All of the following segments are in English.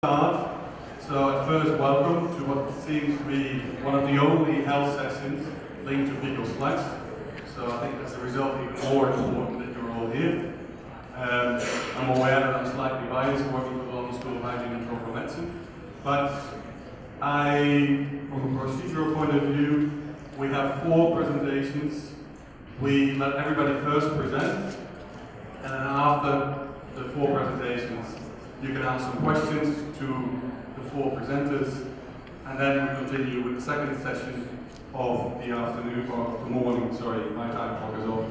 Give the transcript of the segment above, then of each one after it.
start. So at first, welcome to what seems to be one of the only health sessions linked to fecal flex. So I think as a result, even more important that you're all here. I'm aware that I'm slightly biased working for the London School of Hygiene and Tropical Medicine, but from a procedural point of view, we have 4 presentations. We let everybody first present, and then after the 4 presentations, you can ask some questions to the 4 presenters, and then we continue with the second session of the afternoon, or the morning, sorry, my time clock is off.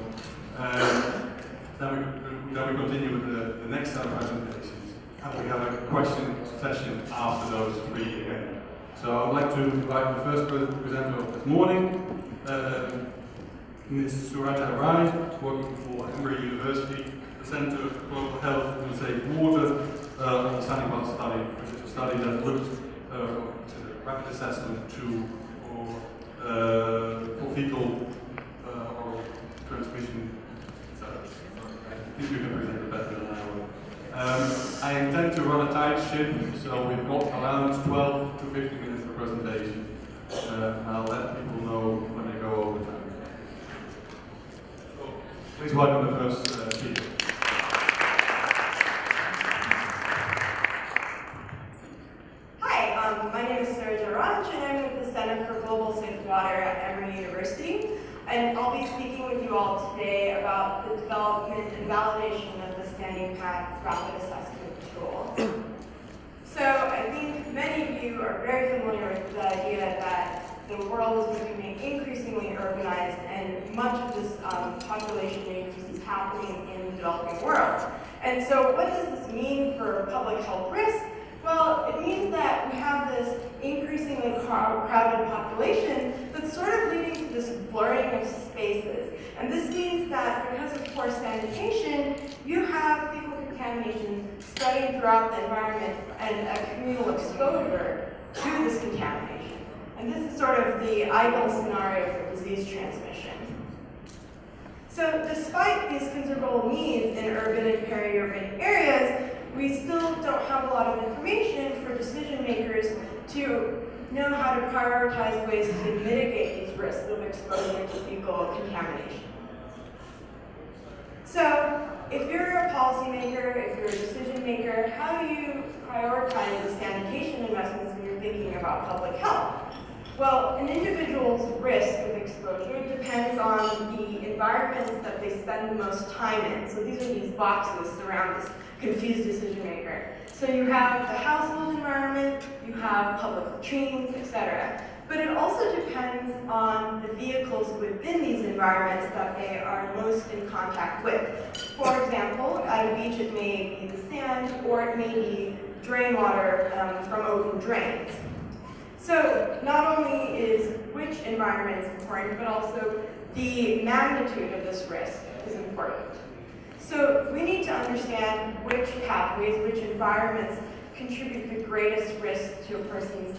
Then we continue with the next set of presentations, and we have a question session after those 3 again. So I'd like to invite the first presenter of this morning, Ms. Surata Rai, working for Emory University, the Center for Global Health and Safe Water, on the Sanibel study, which is a study that looked at a rapid assessment for fecal oral transmission. So I think you can present it better than I will. I intend to run a tight ship, so we've got around 12 to 15 minutes for presentation. And I'll let people know when they go over time. So, please welcome the first speaker. My name is Surata Rai, and I'm with the Center for Global Safe Water at Emory University. And I'll be speaking with you all today about the development and validation of the Standing Path Rapid Assessment tool. So I think many of you are very familiar with the idea that the world is becoming increasingly urbanized, and much of this population increase is happening in the developing world. And so what does this mean for public health risk? Well, it means that we have this increasingly crowded population that's sort of leading to this blurring of spaces. And this means that because of poor sanitation, you have fecal contamination spreading throughout the environment and a communal exposure to this contamination. And this is sort of the ideal scenario for disease transmission. So despite these considerable needs in urban and peri-urban areas, we still don't have a lot of information for decision makers to know how to prioritize ways to mitigate these risks of exposure to fecal contamination. So if you're a policymaker, if you're a decision maker, how do you prioritize the sanitation investments when you're thinking about public health? Well, an individual's risk of exposure depends on the environments that they spend the most time in. So these are these boxes around this confused decision maker. So you have the household environment, you have public latrines, etc. But it also depends on the vehicles within these environments that they are most in contact with. For example, at a beach it may be the sand, or it may be drain water from open drains. So not only is which environment is important, but also the magnitude of this risk is important. So we need to understand which pathways, which environments contribute the greatest risk to a person's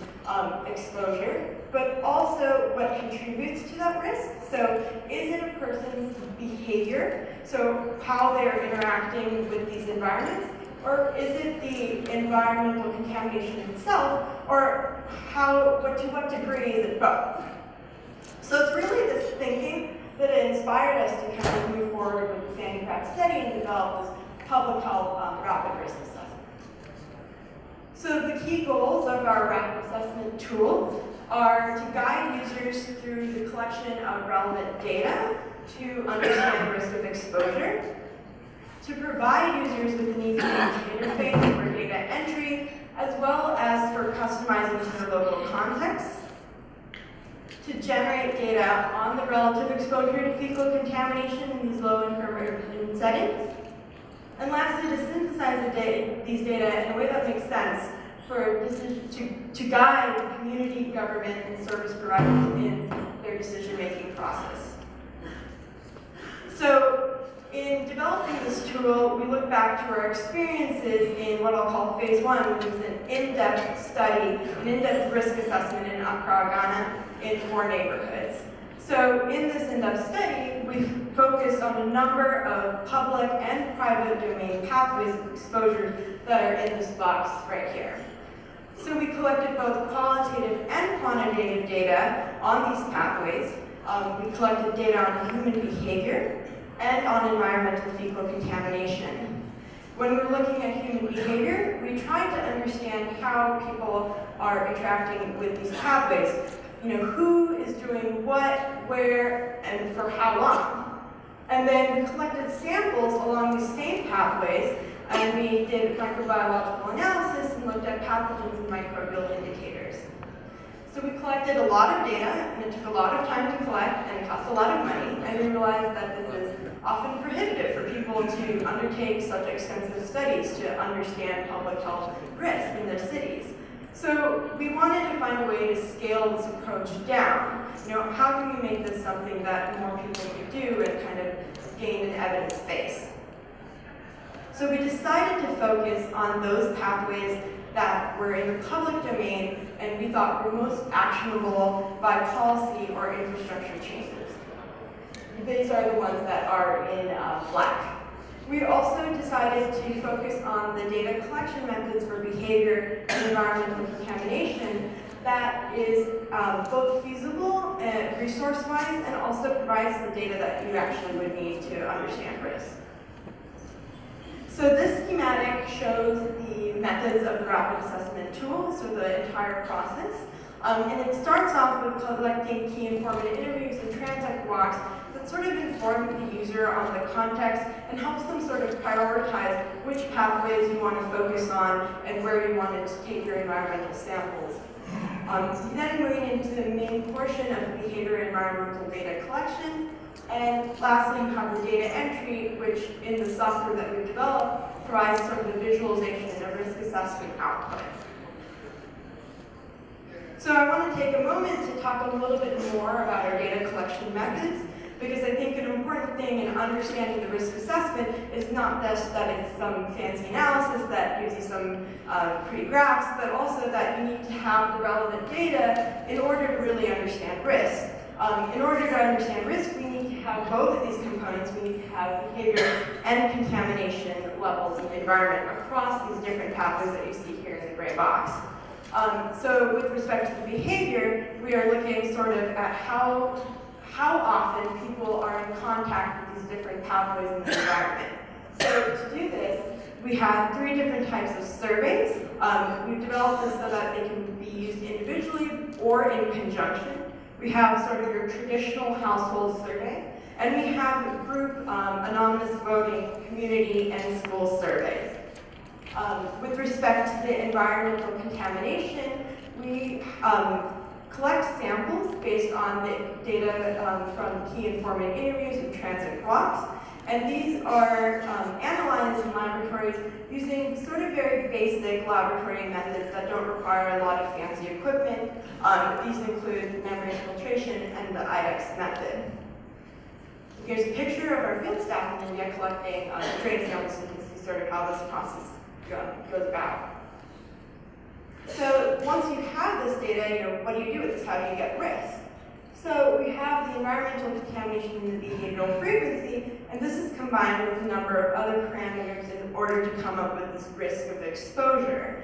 exposure, but also what contributes to that risk. So is it a person's behavior, so how they're interacting with these environments, or is it the environmental contamination itself, or to what degree is it both? So it's really this thinking that inspired us to kind of move forward with the Standing Path study and develop this public health rapid risk assessment. So the key goals of our rapid assessment tool are to guide users through the collection of relevant data to understand risk of exposure, to provide users with an easy-to-use interface for data entry, as well as for customizing to their local context, to generate data on the relative exposure to fecal contamination in these low and urban settings, and lastly, to synthesize these data in a way that makes sense for to guide community, government, and service providers in their decision-making process. So, in developing this tool, we look back to our experiences in what I'll call phase 1, which is an in-depth study, an in-depth risk assessment in Accra, Ghana, in 4 neighborhoods. So in this in-depth study, we focused on a number of public and private domain pathways of exposure that are in this box right here. So we collected both qualitative and quantitative data on these pathways. We collected data on human behavior and on environmental fecal contamination. When we're looking at human behavior, we tried to understand how people are interacting with these pathways. You know, who is doing what, where, and for how long. And then we collected samples along these same pathways, and we did microbiological analysis and looked at pathogens and microbial indicators. So we collected a lot of data, and it took a lot of time to collect, and it cost a lot of money, and we realized that this is often prohibitive for people to undertake such extensive studies to understand public health risk in their cities. So we wanted to find a way to scale this approach down. You know, how can we make this something that more people could do and kind of gain an evidence base? So we decided to focus on those pathways that were in the public domain and we thought were most actionable by policy or infrastructure changes. These are the ones that are in black. We also decided to focus on the data collection methods for behavior and environmental contamination that is both feasible and resource-wise and also provides the data that you actually would need to understand risk. So this schematic shows the methods of the rapid assessment tool, so the entire process. And it starts off with collecting key informative interviews and transect walks that sort of inform the user on the context and helps them sort of prioritize which pathways you want to focus on and where you want to take your environmental samples. Then moving into the main portion of behavior environmental data collection. And lastly, you have the data entry, which in the software that we've developed provides sort of the visualization and a risk assessment output. So I want to take a moment to talk a little bit more about our data collection methods, because I think an important thing in understanding the risk assessment is not just that it's some fancy analysis that gives you some pretty graphs, but also that you need to have the relevant data in order to really understand risk. In order to understand risk, we need to have both of these components. We need to have behavior and contamination levels in the environment across these different pathways that you see here in the gray box. So with respect to the behavior, we are looking sort of at how often people are in contact with these different pathways in the environment. So to do this, we have 3 different types of surveys. We've developed this so that they can be used individually or in conjunction. We have sort of your traditional household survey, and we have group anonymous voting, community, and school surveys. With respect to the environmental contamination, we collect samples based on the data from key informant interviews and transit walks, and these are analyzed in laboratories using sort of very basic laboratory methods that don't require a lot of fancy equipment. These include membrane filtration and the IDEX method. Here's a picture of our field staff in India collecting train samples, so you can see sort of how this process goes about. So once you have this data, what do you do with this? How do you get risk? So we have the environmental contamination and the behavioral frequency, and this is combined with a number of other parameters in order to come up with this risk of exposure.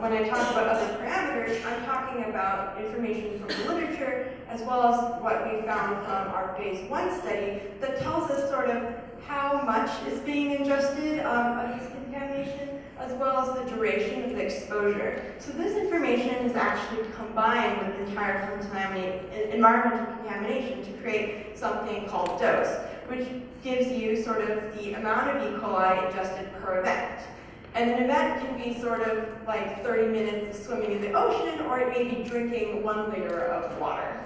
When I talk about other parameters, I'm talking about information from the literature, as well as what we found from our phase 1 study that tells us sort of how much is being ingested of this contamination, as well as the duration of the exposure. So this information is actually combined with entire environmental contamination to create something called dose, which gives you sort of the amount of E. coli ingested per event. And an event can be sort of like 30 minutes of swimming in the ocean, or it may be drinking 1 liter of water.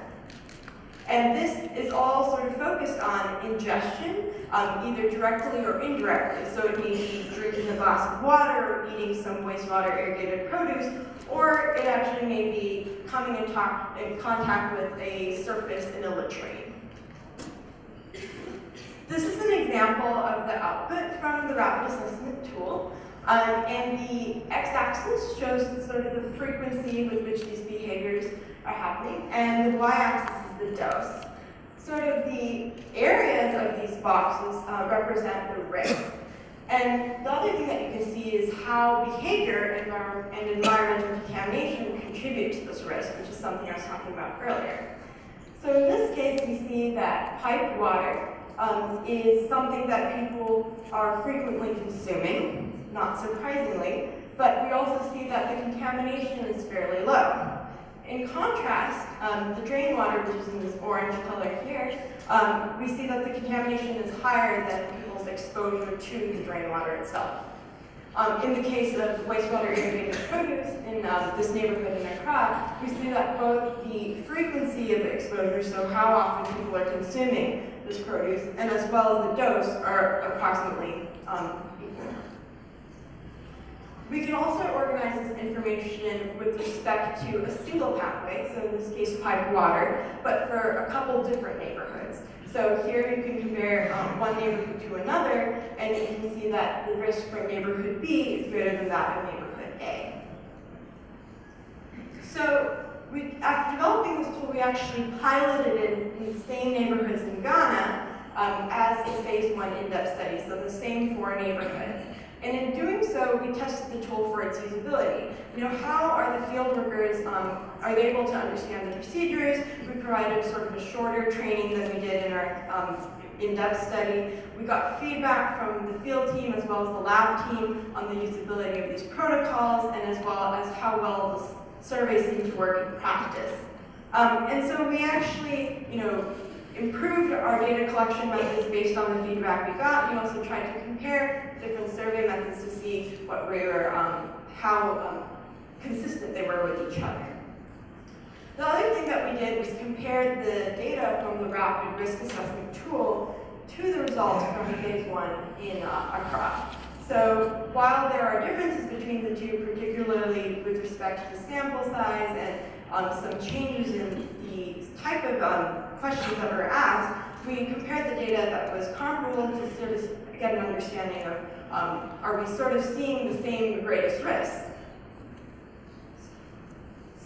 And this is all sort of focused on ingestion, either directly or indirectly. So it may be drinking a glass of water, or eating some wastewater irrigated produce, or it actually may be coming in contact with a surface in a latrine. This is an example of the output from the rapid assessment tool. And the x-axis shows sort of the frequency with which these behaviors are happening, and the y-axis is the dose. Sort of the areas of these boxes represent the risk. And the other thing that you can see is how behavior and environmental contamination contribute to this risk, which is something I was talking about earlier. So in this case, we see that piped water is something that people are frequently consuming, not surprisingly, but we also see that the contamination is fairly low. In contrast, the drain water, which is in this orange color here, we see that the contamination is higher than people's exposure to the drain water itself. In the case of wastewater irrigated produce in this neighborhood in Accra, we see that both the frequency of the exposure, so how often people are consuming this produce, and as well as the dose are approximately equal. We can also organize this information with respect to a single pathway, so in this case piped water, but for a couple different neighborhoods. So here you can compare one neighborhood to another, and you can see that the risk from neighborhood B is greater than that of neighborhood A. So after developing this tool, we actually piloted it in the same neighborhoods in Ghana as the phase 1 in-depth study, so the same 4 neighborhoods. And in doing so, we tested the tool for its usability. How are the field workers, are they able to understand the procedures? We provided sort of a shorter training than we did in our in-depth study. We got feedback from the field team as well as the lab team on the usability of these protocols, and as well as how well the surveys seem to work in practice. And so we actually, improved our data collection methods based on the feedback we got. We also tried to compare different survey methods to see what how consistent they were with each other. The other thing that we did was compare the data from the rapid risk assessment tool to the results from phase 1 in Accra. So while there are differences between the two, particularly with respect to the sample size and some changes in the type of questions that were asked, we compared the data that was comparable to sort of get an understanding of are we sort of seeing the same greatest risks.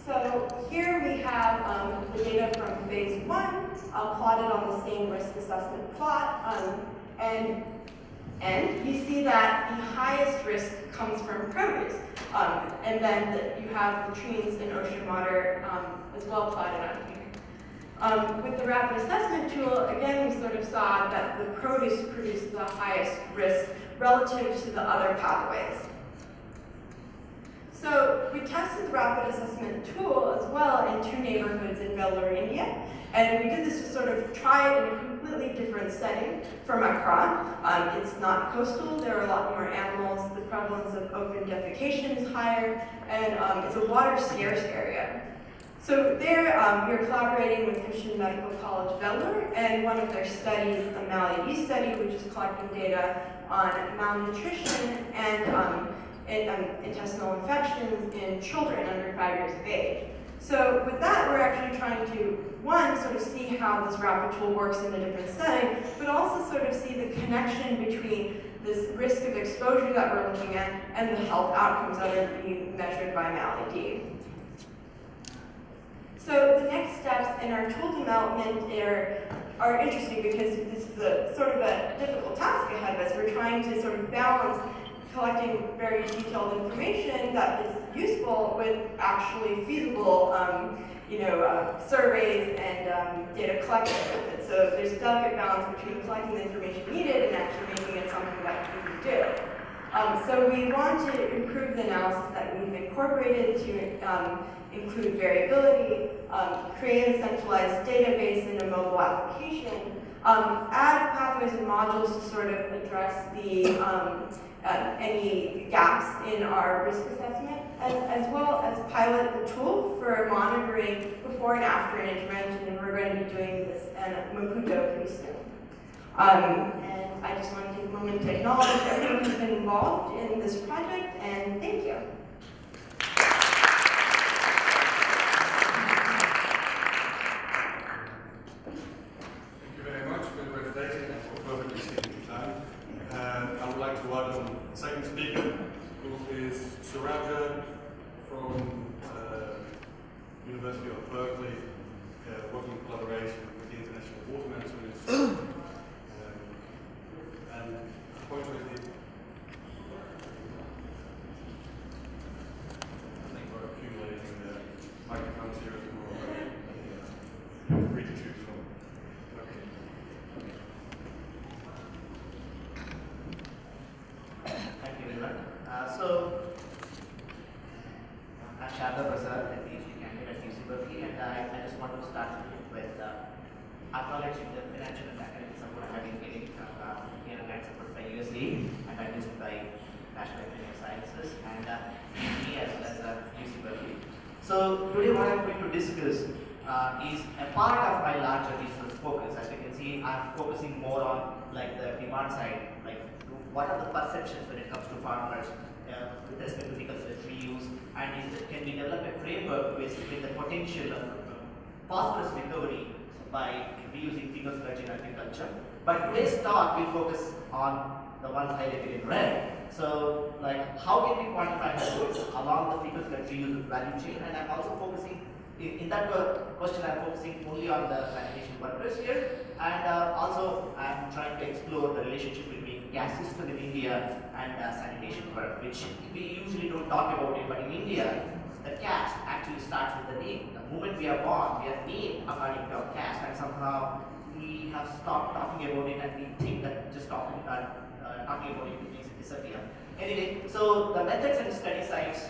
So here we have the data from phase 1 plotted on the same risk assessment plot, and you see that the highest risk comes from produce, and then you have the latrines and ocean water as well plotted on here. With the rapid assessment tool, again, we sort of saw that the produce produced the highest risk relative to the other pathways. So we tested the rapid assessment tool as well in 2 neighborhoods in Vellore, India, and we did this to sort of try it in a completely different setting from Accra. It's not coastal, there are a lot more animals, the prevalence of open defecation is higher, and it's a water scarce area. So there, we're collaborating with Christian Medical College Vellore, and one of their studies, the MALAD study, which is collecting data on malnutrition and intestinal infections in children under 5 years of age. So with that, we're actually trying to, one, sort of see how this rapid tool works in a different setting, but also sort of see the connection between this risk of exposure that we're looking at and the health outcomes that are being measured by MALAD. So the next steps in our tool development are interesting because this is a sort of a difficult task ahead of us. We're trying to sort of balance collecting very detailed information that is useful with actually feasible surveys and data collection methods. So there's a delicate balance between collecting the information needed and actually making it something that we can do. So we want to improve the analysis that we've incorporated to include variability, create a centralized database in a mobile application, add pathways and modules to sort of address the any gaps in our risk assessment, as well as pilot the tool for monitoring before and after an intervention, and we're going to be doing this in Maputo pretty soon. And I just want to take a moment to acknowledge everyone who's been involved in this project, and thank you. Thank you very much for the presentation and for perfectly speaking time. I would like to welcome the second speaker, who is Suraja from University of Berkeley, working in collaboration with the International Water Management Institute. And unfortunately, knowledge in the financial and academic support I have been getting from here and support by USA and administered by National Academy of Sciences and me as well as UC Berkeley. So today what I'm going to discuss is a part of my larger research focus. As you can see, I'm focusing more on like the demand side, like what are the perceptions when it comes to farmers with respect to pickles that we use, and can we develop a framework to estimate the potential of phosphorus recovery by reusing pickles sludge in agriculture. But today's talk will focus on the ones highlighted in red. So, like, how can we quantify the goods along the pickles that we use value chain? And I'm also focusing in that question, I'm focusing only on the sanitation workers here, and also I'm trying to explore the relationship between gas system in India and sanitation work, which we usually don't talk about it, but in India, the caste actually starts with the name. The moment we are born, we are named according to our caste, and somehow we have stopped talking about it, and we think that just talking about it makes it disappear. Anyway, so the methods and study sites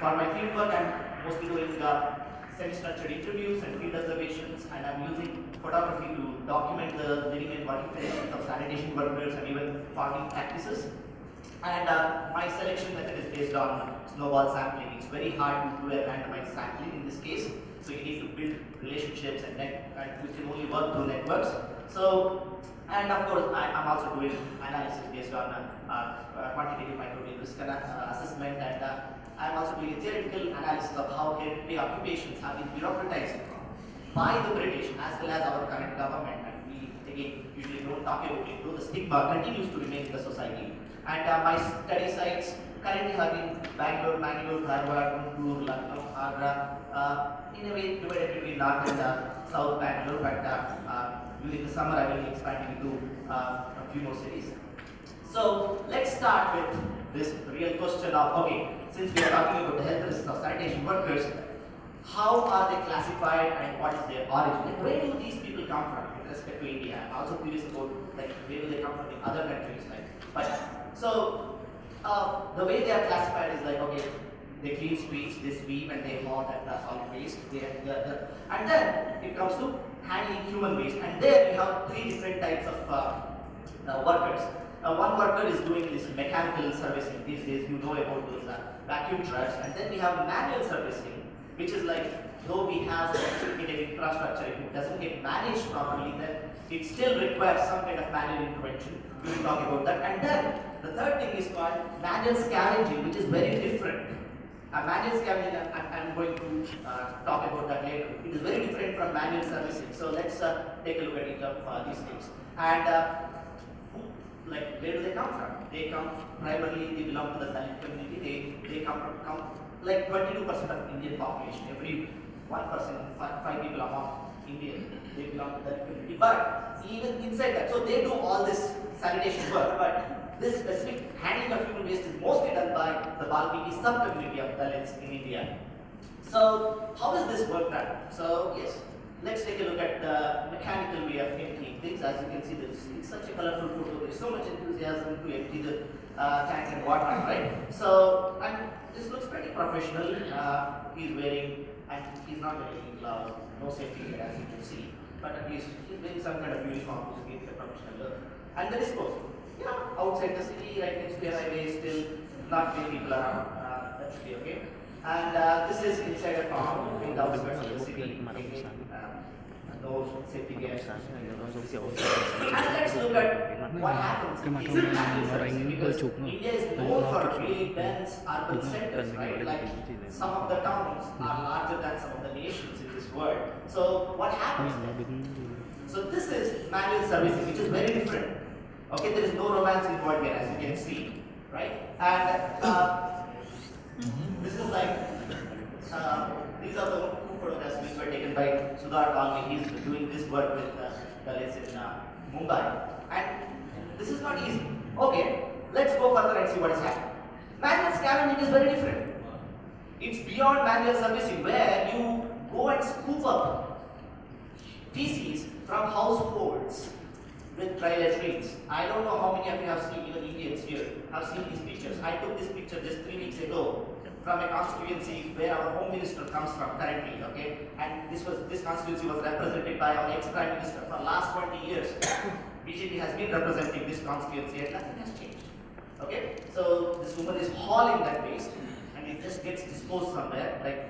for my fieldwork, I'm mostly doing semi-structured interviews and field observations, and I'm using photography to document the living and working conditions of sanitation workers and even farming practices. And my selection method is based on snowball sampling. It's very hard to do a randomized sampling in this case, so you need to build relationships and you can only work through networks. So, and of course, I'm also doing analysis based on quantitative microbial risk assessment, and I'm also doing a theoretical analysis of how hereditary occupations have been bureaucratized by the British as well as our current government. And we, again, usually don't talk about it, though the stigma continues to remain in the society. And my study sites currently have been Bangalore, Harvard, Guntur, Lucknow are in a way divided between North and South Bangalore, but during the summer I will be expanding to a few more cities. So let's start with this real question of, okay, since we are talking about the health risks of sanitation workers, how are they classified and what is their origin? Like, where do these people come from with respect to India? I'm also curious about like where do they come from in other countries. So the way they are classified is like, okay, they clean streets, they sweep and they haul that solid waste. And then it comes to handling human waste, and there we have three different types of workers. One worker is doing this mechanical servicing. These days, you know about those vacuum trucks, and then we have manual servicing, which is like, though we have sophisticated infrastructure, if it doesn't get managed properly, then it still requires some kind of manual intervention. We will talk about that. And then the third thing is called manual scavenging, which is very different. Manual scavenging, I'm going to talk about that later. It is very different from manual servicing. So let's take a look at each of these things. And like, where do they come from? They come primarily, they belong to the Dalit community. They come like 22% of Indian population. Every 1%, five people among Indian, they belong to that community. But even inside that, so they do all this sanitation work, but this specific handling of human waste is mostly done by the Balmiki sub-community of Dalits in India. So how is this work done? So yes, let's take a look at the mechanical way of emptying things. As you can see, it's such a colorful photo. There's so much enthusiasm to empty the tank and whatnot, right? So, and this looks pretty professional. He's wearing, and he's not wearing gloves, no safety gear as you can see, but at least he's wearing some kind of uniform to give a professional look. And the disposal, yeah, outside the city, right next to the highway, still not many people around. That should be okay. And this is inside a farm in the outskirts of the city. Those safety gears. And let's look at what happens in these countries, because India is known for really dense urban centers, right? Like some of the towns are larger than some of the nations in this world. So what happens then? So this is manual servicing, which is very different. Okay, there is no romance involved here, as you can see, right? And this is like, these are the two photographs which were taken by Sudhar Kalmi. He's doing this work with Dalits in Mumbai. And this is not easy. Okay, let's go further and see what is happening. Manual scavenging is very different. It's beyond manual servicing, where you go and scoop up feces from households with dry latrines. I don't know how many of you have seen, even Indians here, have seen these pictures. I took this picture just 3 weeks ago from a constituency where our home minister comes from currently, okay? And this constituency was represented by our ex-prime minister for the last 20 years. BJP has been representing this constituency and nothing has changed, okay? So this woman is hauling that waste and it just gets disposed somewhere like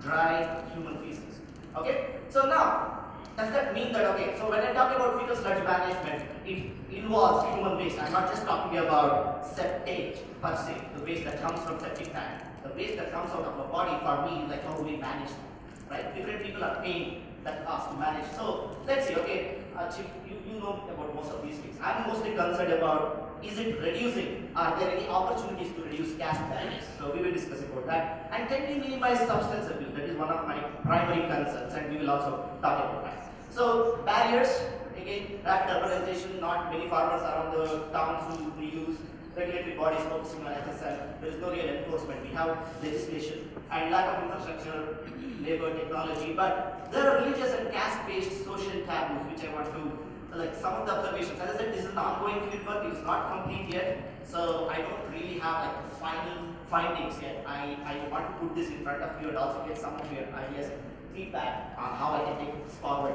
dry human feces, okay? So now, does that mean that, okay, so when I talk about fecal sludge management, it involves human waste. I'm not just talking about septage per se, the waste that comes from septic tank. The waste that comes out of our body, for me, is like how we manage them, right? Different people are paying that cost to manage. So let's see, okay, Chief, you know about most of these things. I'm mostly concerned about, is it reducing? Are there any opportunities to reduce gas barriers? So we will discuss about that. And can we minimize substance abuse? That is one of my primary concerns, and we will also talk about that. So barriers, again, rapid urbanization, not many farmers around the towns who use regulatory bodies focusing on FSM. There is no real enforcement. We have legislation and lack of infrastructure, labor, technology, but there are religious and caste-based social taboos which I want to, like some of the observations. As I said, this is an ongoing field work, it is not complete yet, so I don't really have like the final findings yet. I want to put this in front of you and also get some of your ideas, feedback on how I can take this forward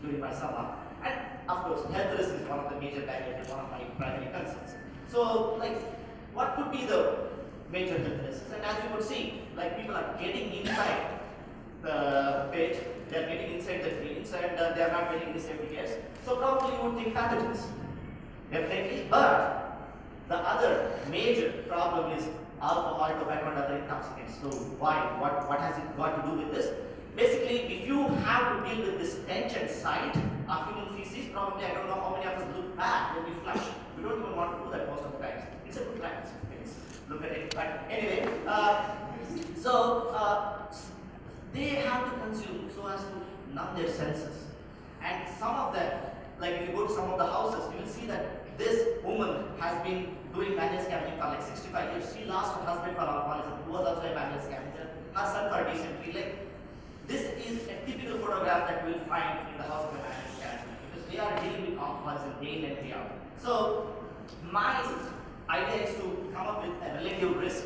during my summer. And of course, health risk is one of the major barriers and one of my primary concerns. So, like, what could be the major health risks? And as you could see, like people are getting inside the pit, they are getting inside the drains, and they are not getting any safety cares. So probably you would think pathogens, definitely. But the other major problem is alcohol, tobacco, and other intoxicants. So why? What has it got to do with this? Basically, if you have to deal with this tension side of human feces, probably I don't know how many of us look back when we flush. We don't even want to do that most of the times. It's a good practice. Look at it. But anyway, they have to consume so as to numb their senses. And some of them, like if you go to some of the houses, you will see that this woman has been doing manual scavenging for like 65 years. She lost her husband for alcoholism, who was also a manual scavenger, her son for dysentery. Like, this is a typical photograph that you will find in the house of a manual scavenger, because they are dealing with alcoholism day in and day out. So my idea is to come up with a relative risk.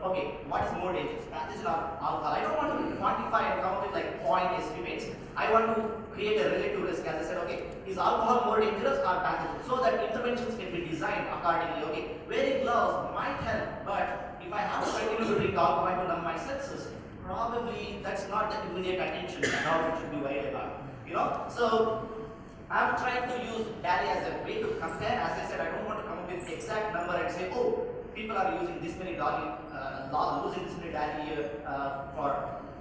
Okay, what is more dangerous, pathogen or alcohol? I don't want to quantify and come up with like point estimates. I want to create a relative risk. As I said, okay, is alcohol more dangerous or pathogen? So that interventions can be designed accordingly. Okay, wearing gloves might help, but if I have to continue to drink alcohol to numb my senses, probably that's not the immediate attention that we should be worried about. You know, so I'm trying to use data as a way to compare. As I said, I don't want to come up with the exact number and say, oh, people are using this many losing this many diarrhea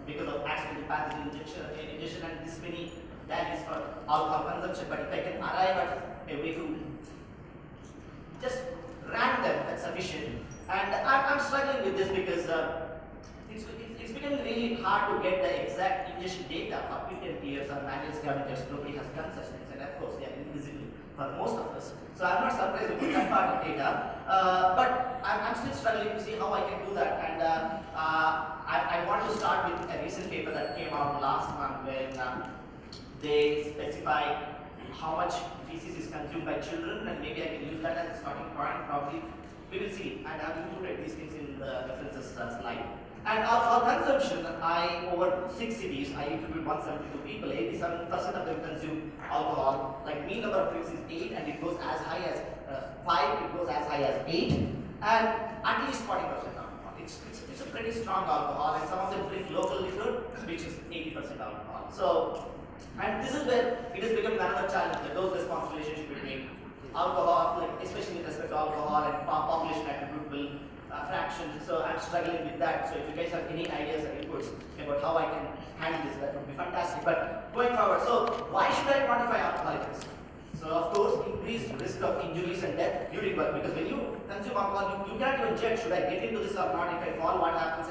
because of accidental pathogen ingestion and this many diarrhea for alcohol consumption. But if I can arrive at a way to just rank them, that's sufficient. And I'm struggling with this because it's becoming really hard to get the exact ingestion data for quick peers or manual scavengers. Nobody has done such things, and of course they are invisible for most of us. So I'm not surprised with that part of data, but I'm still struggling to see how I can do that. And I want to start with a recent paper that came out last month when they specify how much feces is consumed by children, and maybe I can use that as a starting point. Probably we will see, and I've included these things in the references slide. And alcohol consumption, over 6 cities, I interviewed 172 people, 87% of them consume alcohol. Like mean number of drinks is 8, and it goes as high as 5, it goes as high as 8, and at least 40% alcohol. It's a pretty strong alcohol, and some of them drink local liquor, which is 80% alcohol. So, and this is where it has become another challenge, the dose-response relationship between alcohol, like especially with respect to alcohol and population attributable fractions. So I'm struggling with that. So if you guys have any ideas or inputs about how I can handle this, that would be fantastic. But going forward, so why should I quantify alcoholic risk? So of course, increased risk of injuries and death during work, because when you consume alcohol, you can't even judge, should I get into this or not? If I fall, what happens?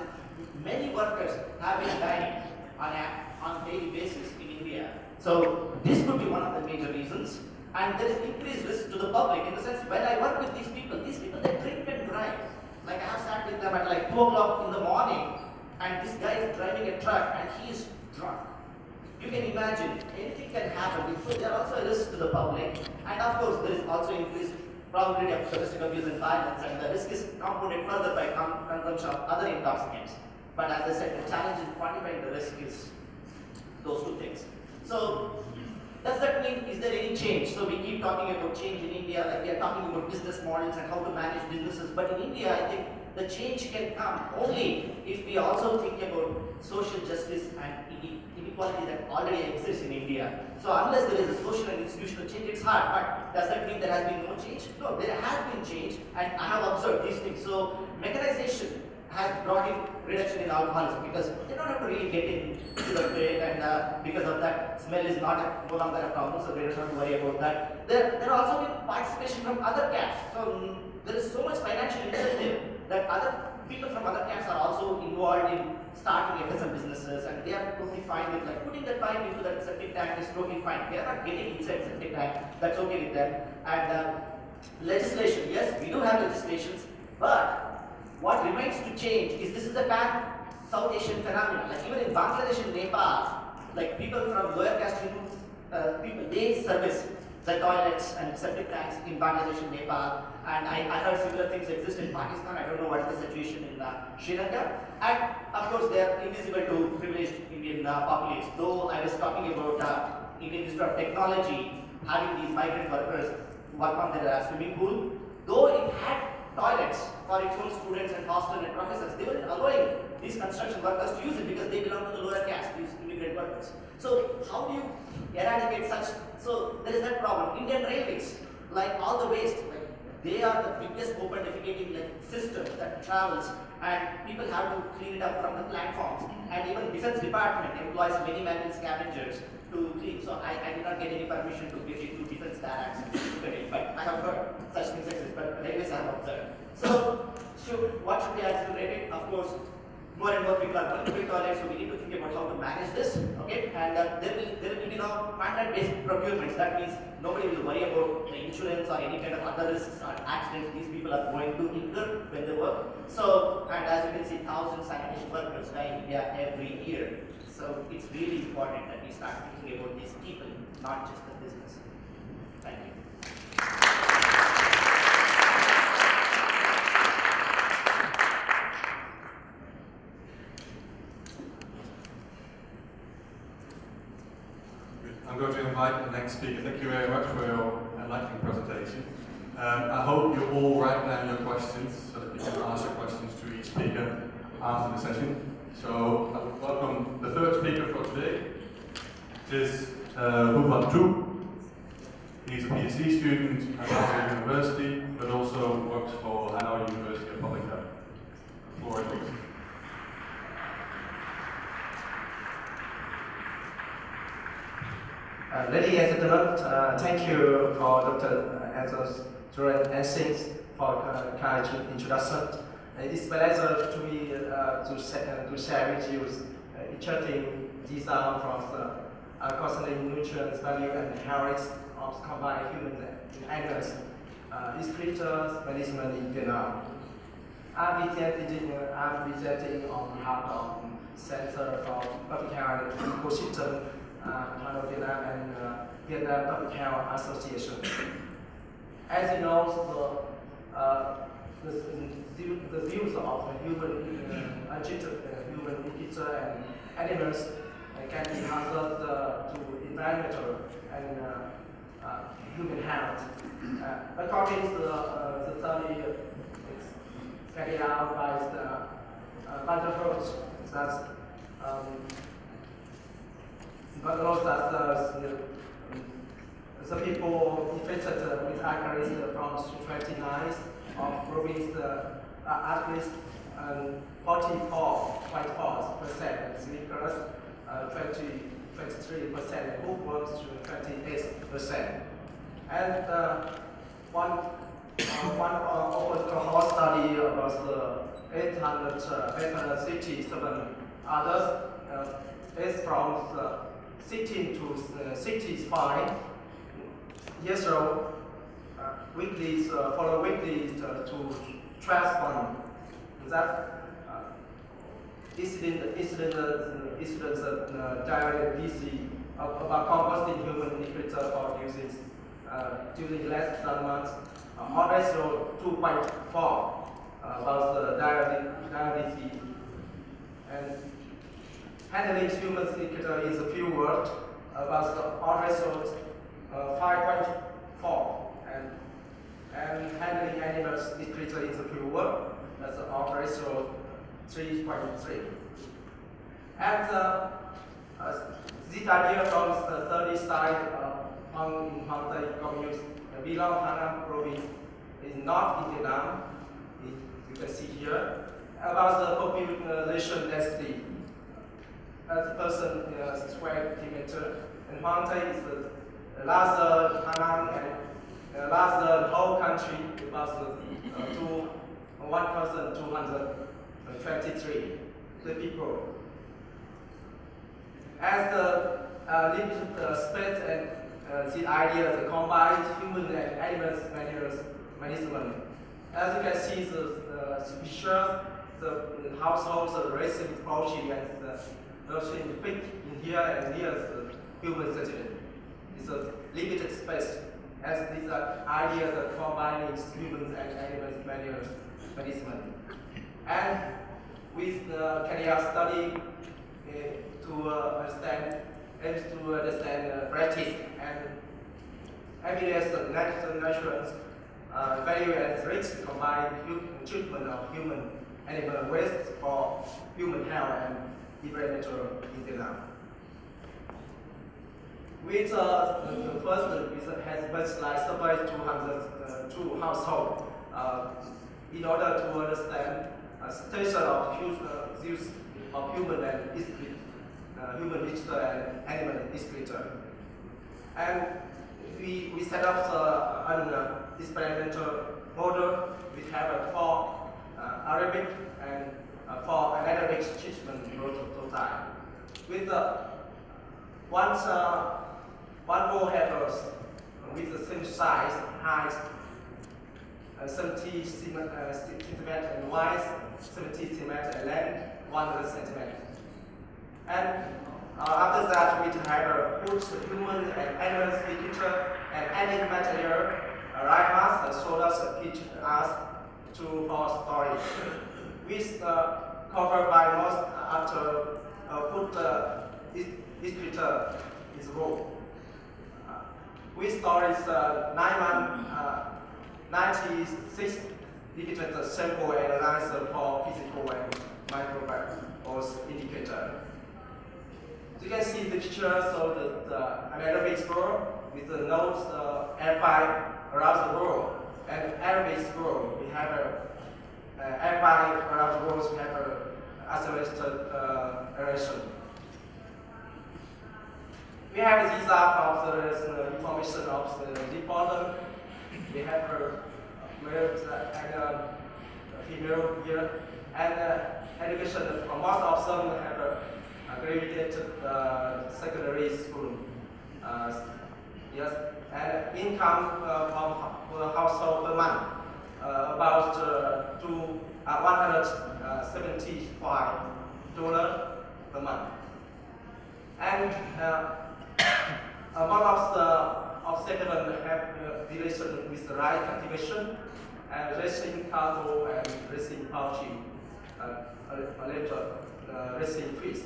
Many workers have been dying on a daily basis in India. So this could be one of the major reasons. And there is increased risk to the public in the sense, when I work with these people they drink and drive. Like I have sat with them at like 2 o'clock in the morning, and this guy is driving a truck and he is drunk. You can imagine, anything can happen. So there are also a risk to the public, and of course there is also increased probability of domestic abuse and violence, and the risk is compounded further by consumption of other intoxicants. But as I said, the challenge in quantifying the risk is those two things. So, does that mean, is there any change? So we keep talking about change in India, like we are talking about business models and how to manage businesses, but in India, I think the change can come only if we also think about social justice and inequality that already exists in India. So unless there is a social and institutional change, it's hard. But does that mean there has been no change? No, there has been change, and I have observed these things. So mechanization has brought in reduction in alcoholism because they don't have to really get into the brain, and because of that, smell is no longer a problem, so they don't have to worry about that. There are also been participation from other camps. So there is so much financial incentive that other people from other camps are also involved in starting FSM businesses, and they are totally fine with like putting the time into that septic tank is totally fine. They are not getting inside septic tank, that's okay with them. And legislation, yes, we do have legislations, but what remains to change is this is a pan South Asian phenomenon. Like even in Bangladesh and Nepal, like people from lower caste people, they service the toilets and septic tanks in Bangladesh and Nepal. And I heard similar things exist in Pakistan. I don't know what is the situation in Sri Lanka. And of course, they are invisible to privileged Indian populace. Though I was talking about Indian Institute of Technology having these migrant workers work on their swimming pool, though it had toilets for its own students and hostel and professors, they weren't allowing these construction workers to use it because they belong to the lower caste, these immigrant workers. So how do you eradicate such? So there is that problem. Indian Railways, like all the waste, like they are the biggest open defecating like system that travels, and people have to clean it up from the platforms. And even Defense Department employs many manual scavengers to clean. So I did not get any permission to get into defense barracks and look at it, but I have heard such things exist, but railways I have observed. So what should be accelerated? Of course, more and more people are going to build toilets, so we need to think about how to manage this. Okay, and there will be now contract-based procurements. That means nobody will worry about the insurance or any kind of other risks or accidents these people are going to incur when they work. So, and as you can see, thousands of sanitation workers die in India every year. So it's really important that we start thinking about these people, not just the business. Thank you. I'm going to invite the next speaker. Thank you very much for your enlightening presentation. I hope you all write down your questions so that you can ask your questions to each speaker after the session. So I would welcome the third speaker for today. It is Huban Tu. He's a PhD student at Harvard University, but also works for Hanoi University of Public Health. The floor is yours. Ladies and gentlemen, thank you for Dr. Anthony for kind introduction. It's a pleasure to me to share with you interesting design from the concerning nutrients value and health of combined human animals. Scriptures management in Vietnam. I'm presenting on behalf of Center for Public Health Ecosystem, Vietnam and Vietnam Public Health Association. As you know, the use of human human picture and animals can be hazardous to environmental and human health. According to the study carried out by the Roche, that the people infected with alcoholism from 29 of province at least 44.4% smokers, 23% bookworms to 28%. And one open cohort study was 867 others is from 16 to 65 years old, weekly follow weekly to transform that incident diabetes about composting human liquid for using during the last 7 months, always 2.4 about the diabetes. And handling human indicator is a few words about the always 5.4. And handling animals indicator is a few words, that's always 3.3. And this idea from the 30 side in Hangzhou community belong Hanam province is not in Vietnam. You can see here about the population density as a person square kilometer. And Hangzhou is the largest Hanam and largest whole country about 1,223 the people. As the limited space and the idea the combined human and animals management. As you can see the picture, the households are racing poultry and the pig in here and near the human settlement. It's a limited space. As this idea of combining humans and animals management. And with the career study to understand practice and evidence of natural value and risks combine treatment of human animal waste for human health and environmental in Vietnam. With the first reason has much like survey 202 households in order to understand station of use of human and human digital and animal digital. And we set up an experimental model. We have for Arabic and for anaerobic treatment prototype. With one ball headers with the same size, height, 70 centimeters and wide, 70 centimeters and length, 100 centimeters. And after that, we have put human and animal picture and any material right us and show us a picture us for storage. With covered by most after put this picture is raw. We storage 96 digital sample analyzer for physical and microbiome indicator. You can see the picture so the Arabic explorer with the nodes air pipe around the world. And Arabic explorer, we have a air pipe around the world, we have a isolated aeration. We have these are from the information of the department. We have male and female here, and education from most of them have graduated secondary school. Yes, and income from the household per month about $175 per month. And among of settlement have relation with the right cultivation and raising cattle and raising poultry, raising fish.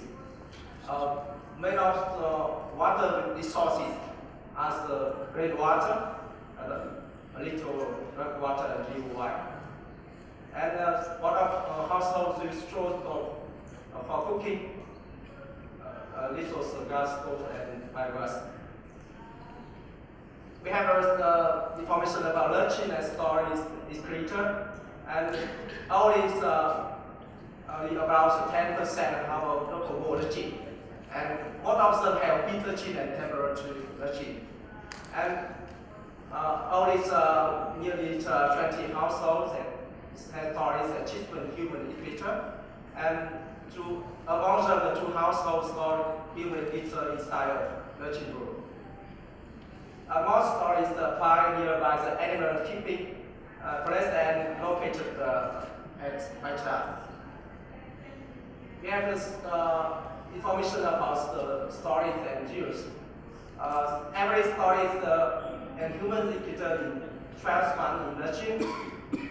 Many of the water resources as the rainwater, a little water and river wine. And one of households is stored for cooking, little gas stove and biogas. We have information about lurching and storage is creature, and only about 10% have a local lurching. And most of them have heat lurching and temperature lurching. And only nearly 20 households and storage and treatment human indicator. And among them, the 2 households store human indicator inside a lurching room. Most stories pioneered by the animal keeping place and located at my child. We have this information about the stories and use. Average storage and human indicator in 12 months in machine.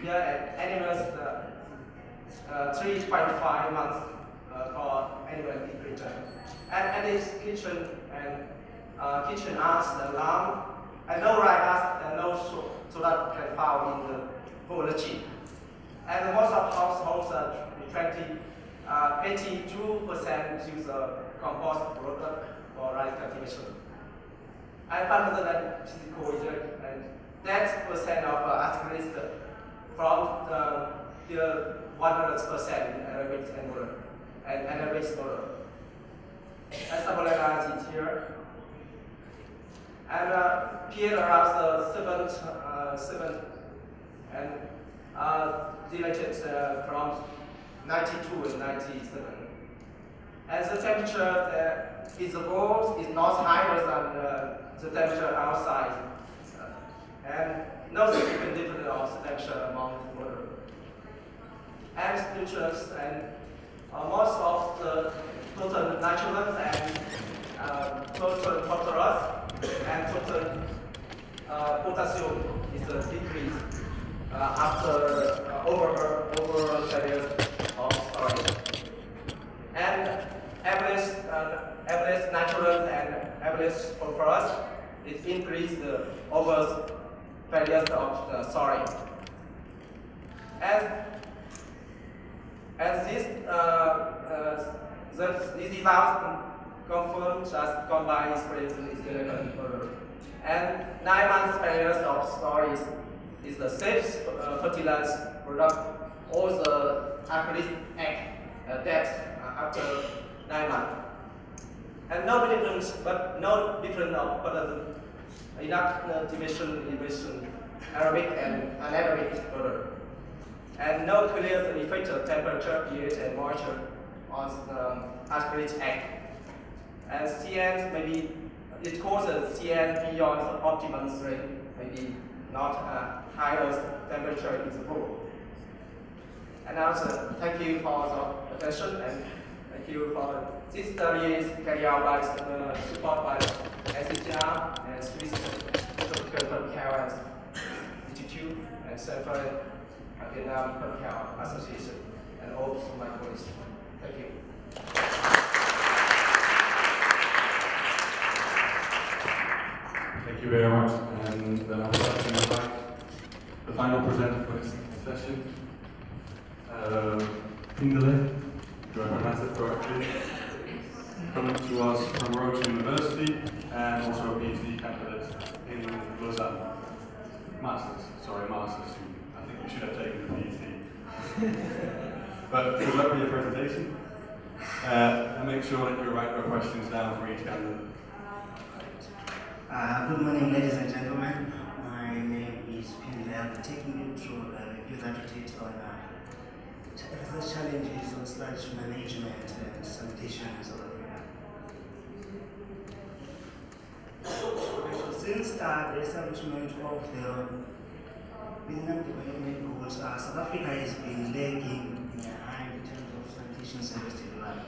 Here at animals, 3.5 months for animal indicator. And this kitchen and kitchen hours, the alarm, and no riders and no solar can found in the whole machine. And most of households, 82% use a compost product for rice cultivation. And other than physical injury, and that percent of aspirates from the 100% in average and water, and average water. And some is here. And here around 7 and related from 92 and 97. And the temperature in the world is not higher than the temperature outside. And no significant difference of the temperature among the water. And nutrients and most of the total nitrogen and total phosphorus and total potassium is decreased after over period of storage. And average nitrogen and average phosphorus is increased over period of the storage. As this results confirm just combined sprays in silicon powder. And 9 months period of storage is the safest fertilizer product. All the acrylic egg death after 9 months. And no difference, but no difference of inactivation, Arabic and anaerobic powder. And no clear effect of temperature, pH, and moisture on the acrylic egg. And CN maybe it causes CN beyond the optimum strength, maybe not higher temperature in the pool. And also, thank you for the attention and thank you for this study is carried out by support by SCTR and Swiss Tropical Care Institute and Central Vietnam Public Health Association and all my colleagues. Thank you. Thank you very much. And then I would like to invite the final presenter for this session, Pindale, do I pronounce it correctly? Coming to us from Rhodes University and also a PhD candidate in Lausanne. Masters student. I think we should have taken the PhD. But good luck with your presentation. And make sure that you write your questions down for each candidate. Good morning, ladies and gentlemen. My name is Pindale. I'll be taking you through a review that we did on research challenges on sludge management and sanitation in South Africa. So since the establishment of the Millennium Development Goals, South Africa has been lagging behind in terms of sanitation service delivery.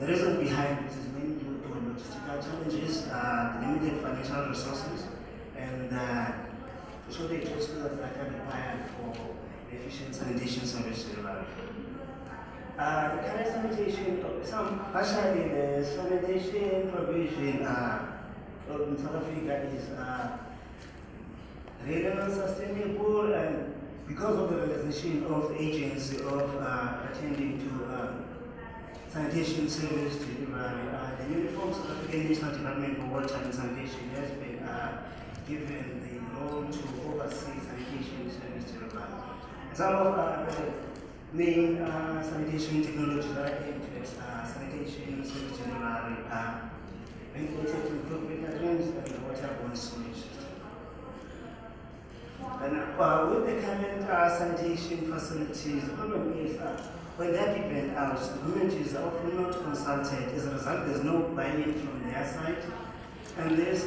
The reason behind this is mainly due to logistical challenges, limited financial resources, and the shortage of skills that are required for efficient sanitation service delivery. The current sanitation, partially the sanitation provision in South Africa is really not sustainable, and because of the realization of the agency of attending to sanitation service delivery, the uniform South African National Department for Water and Sanitation has been given the role to oversee sanitation service delivery. Some of the main sanitation technologies that are aimed at sanitation service delivery are related to improving drains and waterborne sewage system. And with the current sanitation facilities, the problem is when they're given out, the community is often not consulted. As a result, there's no buy-in from their side. And this,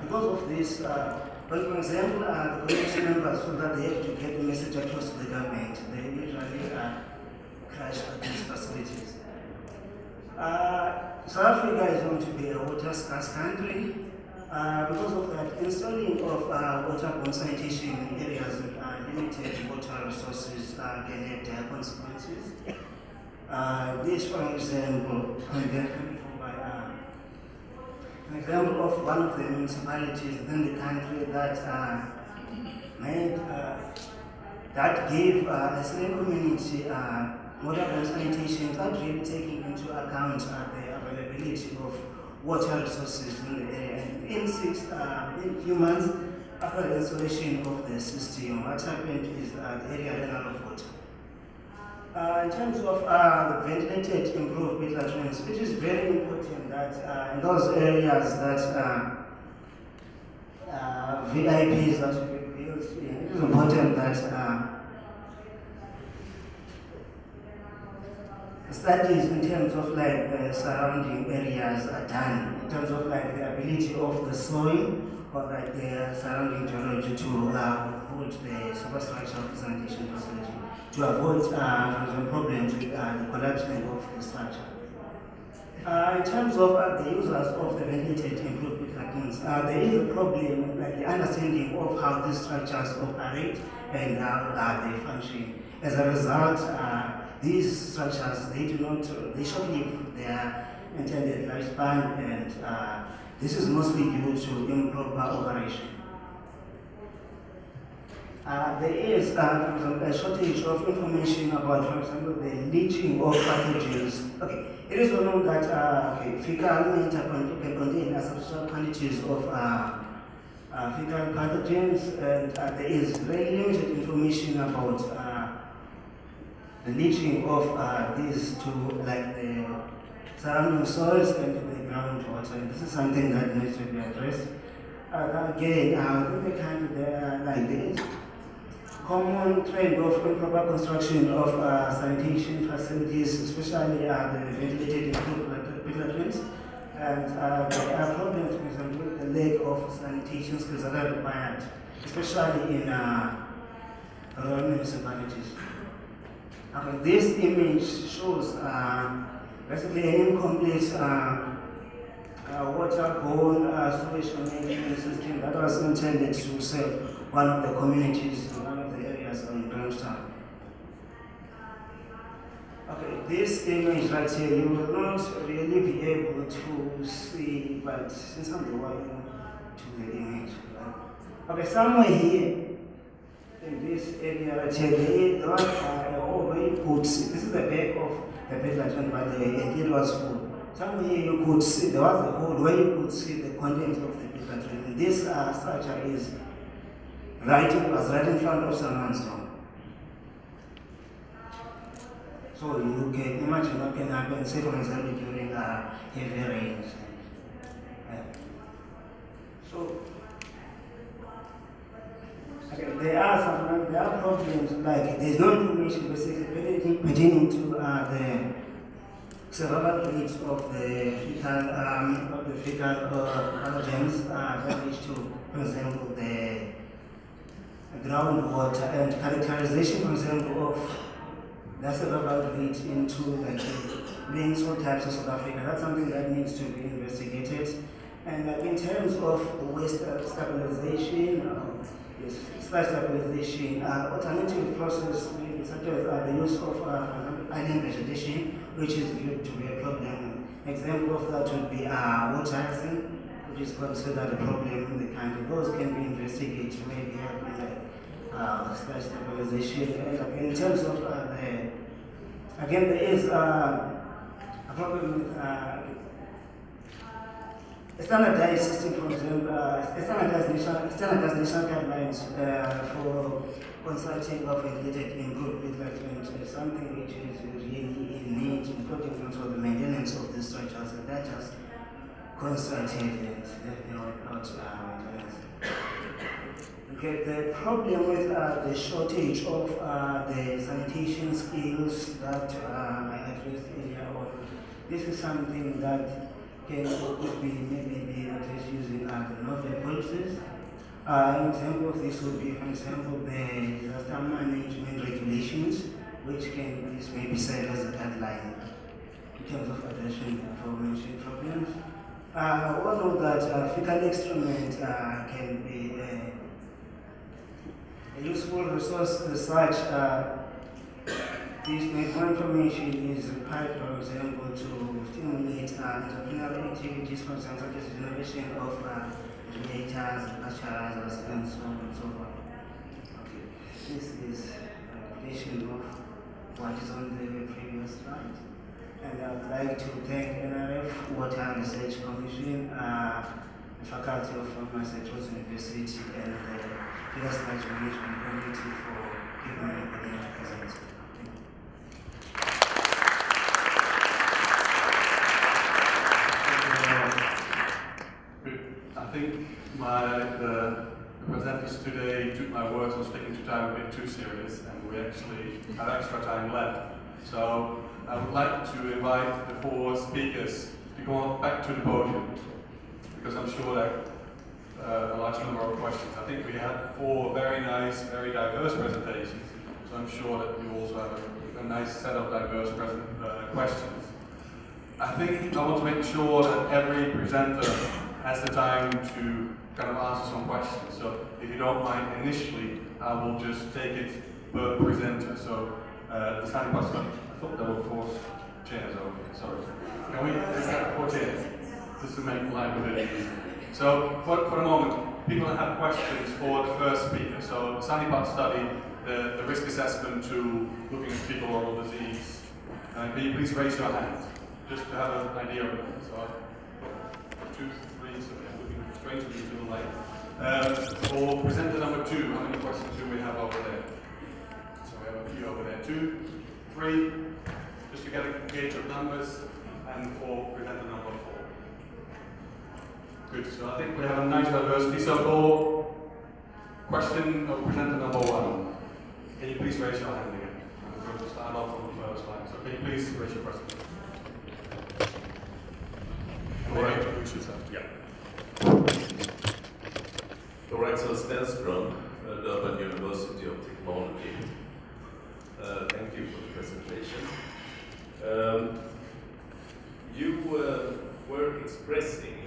because of this, when, for example, the community members feel that they have to get the message across to the government, they usually crash at these facilities. South Africa is going to be a water scarce country, Because of that, installing of waterborne sanitation areas with limited water resources can have dire consequences. This, for example, can be by an example of one of the municipalities within the country that made that gave a certain community waterborne sanitation without really taking into account the availability of water resources in the area. And in a few months after the installation of the system, what happened is the area ran out of water. In terms of the ventilated improved pit latrines, which is very important that in those areas that VIPs that will be built in, it is important that studies in terms of like the surrounding areas are done, in terms of like the ability of the soil or like the surrounding geology to hold the superstructure of the sanitation facility, to avoid problems with the collapsing of the structure. In terms of the users of the ventilated improved pit latrines, there is a problem like the understanding of how these structures operate and how they function. As a result, these structures, they shortlive their intended lifespan, and this is mostly due to improper operation. There is a shortage of information about, for example, the leaching of pathogens. Okay, it is well known that fecal matter can contain substantial quantities of fecal pathogens, and there is very limited information about the leaching of these to like the surrounding soils and the groundwater. And this is something that needs to be addressed. Again, in the country, there like this common trend of improper construction of sanitation facilities, especially the ventilated pit latrines, and there are problems, for example, with the lack of sanitation skills that are required, especially in rural municipalities. Okay, this image shows basically an incomplete waterborne sewage management system that was intended to serve one of the communities in one of the areas in Grahamstown. Okay, this image right here, you will not really be able to see, but since I'm the one to the image. Okay, somewhere here, in this area right here, there was a hole where you could see, this is the back of the pit latrine, by the way, and it was full. Somewhere here you could see, there was a hole where you could see the contents of the pit latrine, and this structure is was right in front of someone's home. So you can imagine what can happen, say for example, during heavy rains. So okay, there are problems like there's no information basically pertaining to the survival rates of the fecal pathogens that lead to, for example, the groundwater and characterization, for example, of the survival rate into like the main soil types of South Africa. That's something that needs to be investigated. And in terms of the waste stabilization, stabilization, alternative process such as the use of island vegetation, which is viewed to be a problem. Example of that would be water-axing, which is considered a problem in the country. Those can be investigated, maybe helping stabilization. And in terms of again, there is a problem with a standardized system, for example, standardized national guidelines for consulting of ventilated improved pit latrines is something which is really in need, including also the maintenance of the structures, and that just consulted and they without maintenance. Okay, the problem with the shortage of the sanitation skills that I addressed earlier on, this is something that could be maybe addressed using the novel policies. An example of this would be, for example, the disaster management regulations, which can maybe serve as a guideline in terms of addressing the aforementioned problems. Although that fecal excrement can be a useful resource as such, this more information is required, for example, to stimulate entrepreneurial activities, for example, such as innovation of generators, pasteurizers, and so on and so forth. Okay. This is a relation of what is on the previous slide. And I would like to thank NRF Water Research Commission, the Faculty of Massachusetts University, and the Figures Management Committee for giving me the day to present. Good. I think the presenters today took my words on sticking to time a bit too serious, and we actually have extra time left. So I would like to invite the four speakers to go on back to the podium, because I'm sure that a large number of questions. I think we had four very nice, very diverse presentations, so I'm sure that you also have a nice set of diverse questions. I think I want to make sure that every presenter has the time to kind of answer some questions. So if you don't mind, initially I will just take it per presenter. So the standing question. I thought there were four chairs over here, sorry. Can we set 4 chairs? Just to make life a bit easier. So for the moment, people have questions for the first speaker. So the Sandy study, the risk assessment tool, looking at fecal oral disease. Can you please raise your hand, just to have an idea of it. So 2, 3, so I'm looking strangely to the light. For presenter number 2, how many questions do we have over there? So we have a few over there. 2, 3, just to get a gauge of numbers, and for presenter number 4. Good, so I think we have a nice diversity. So for question of presenter number 1, can you please raise your hand again? I'm going to start off from the first line. So can you please raise your question? All right, yeah. Lorenzo Stenström, Durban University of Technology. Thank you for the presentation. You were expressing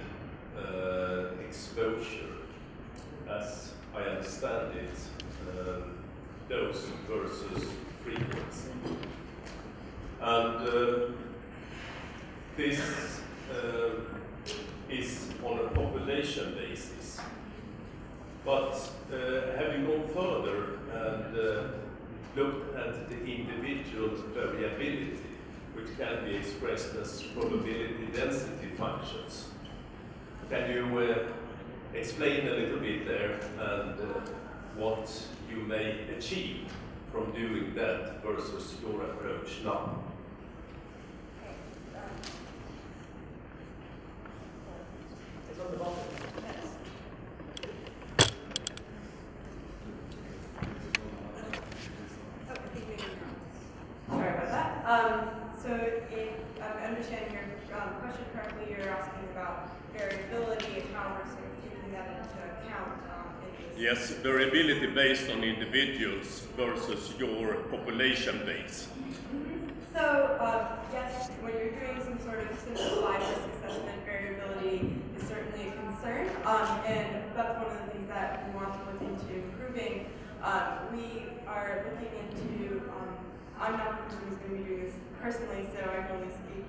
exposure, as I understand it, dose versus frequency. And this is on a population basis. But having gone further and looked at the individual variability, which can be expressed as probability density functions, can you explain a little bit there and what you may achieve from doing that versus your approach now? It's on the bottom. Sorry about that. So if I'm understanding your question correctly, you're asking about variability and how we're sort of taking that into account in this. Yes, variability based on individuals versus your population base. So yes, when you're doing some sort of simplified risk assessment, variability is certainly a concern, and that's one of the things that we want to look into improving. We are looking into, I'm not the person who's going to be doing this personally, so I can only speak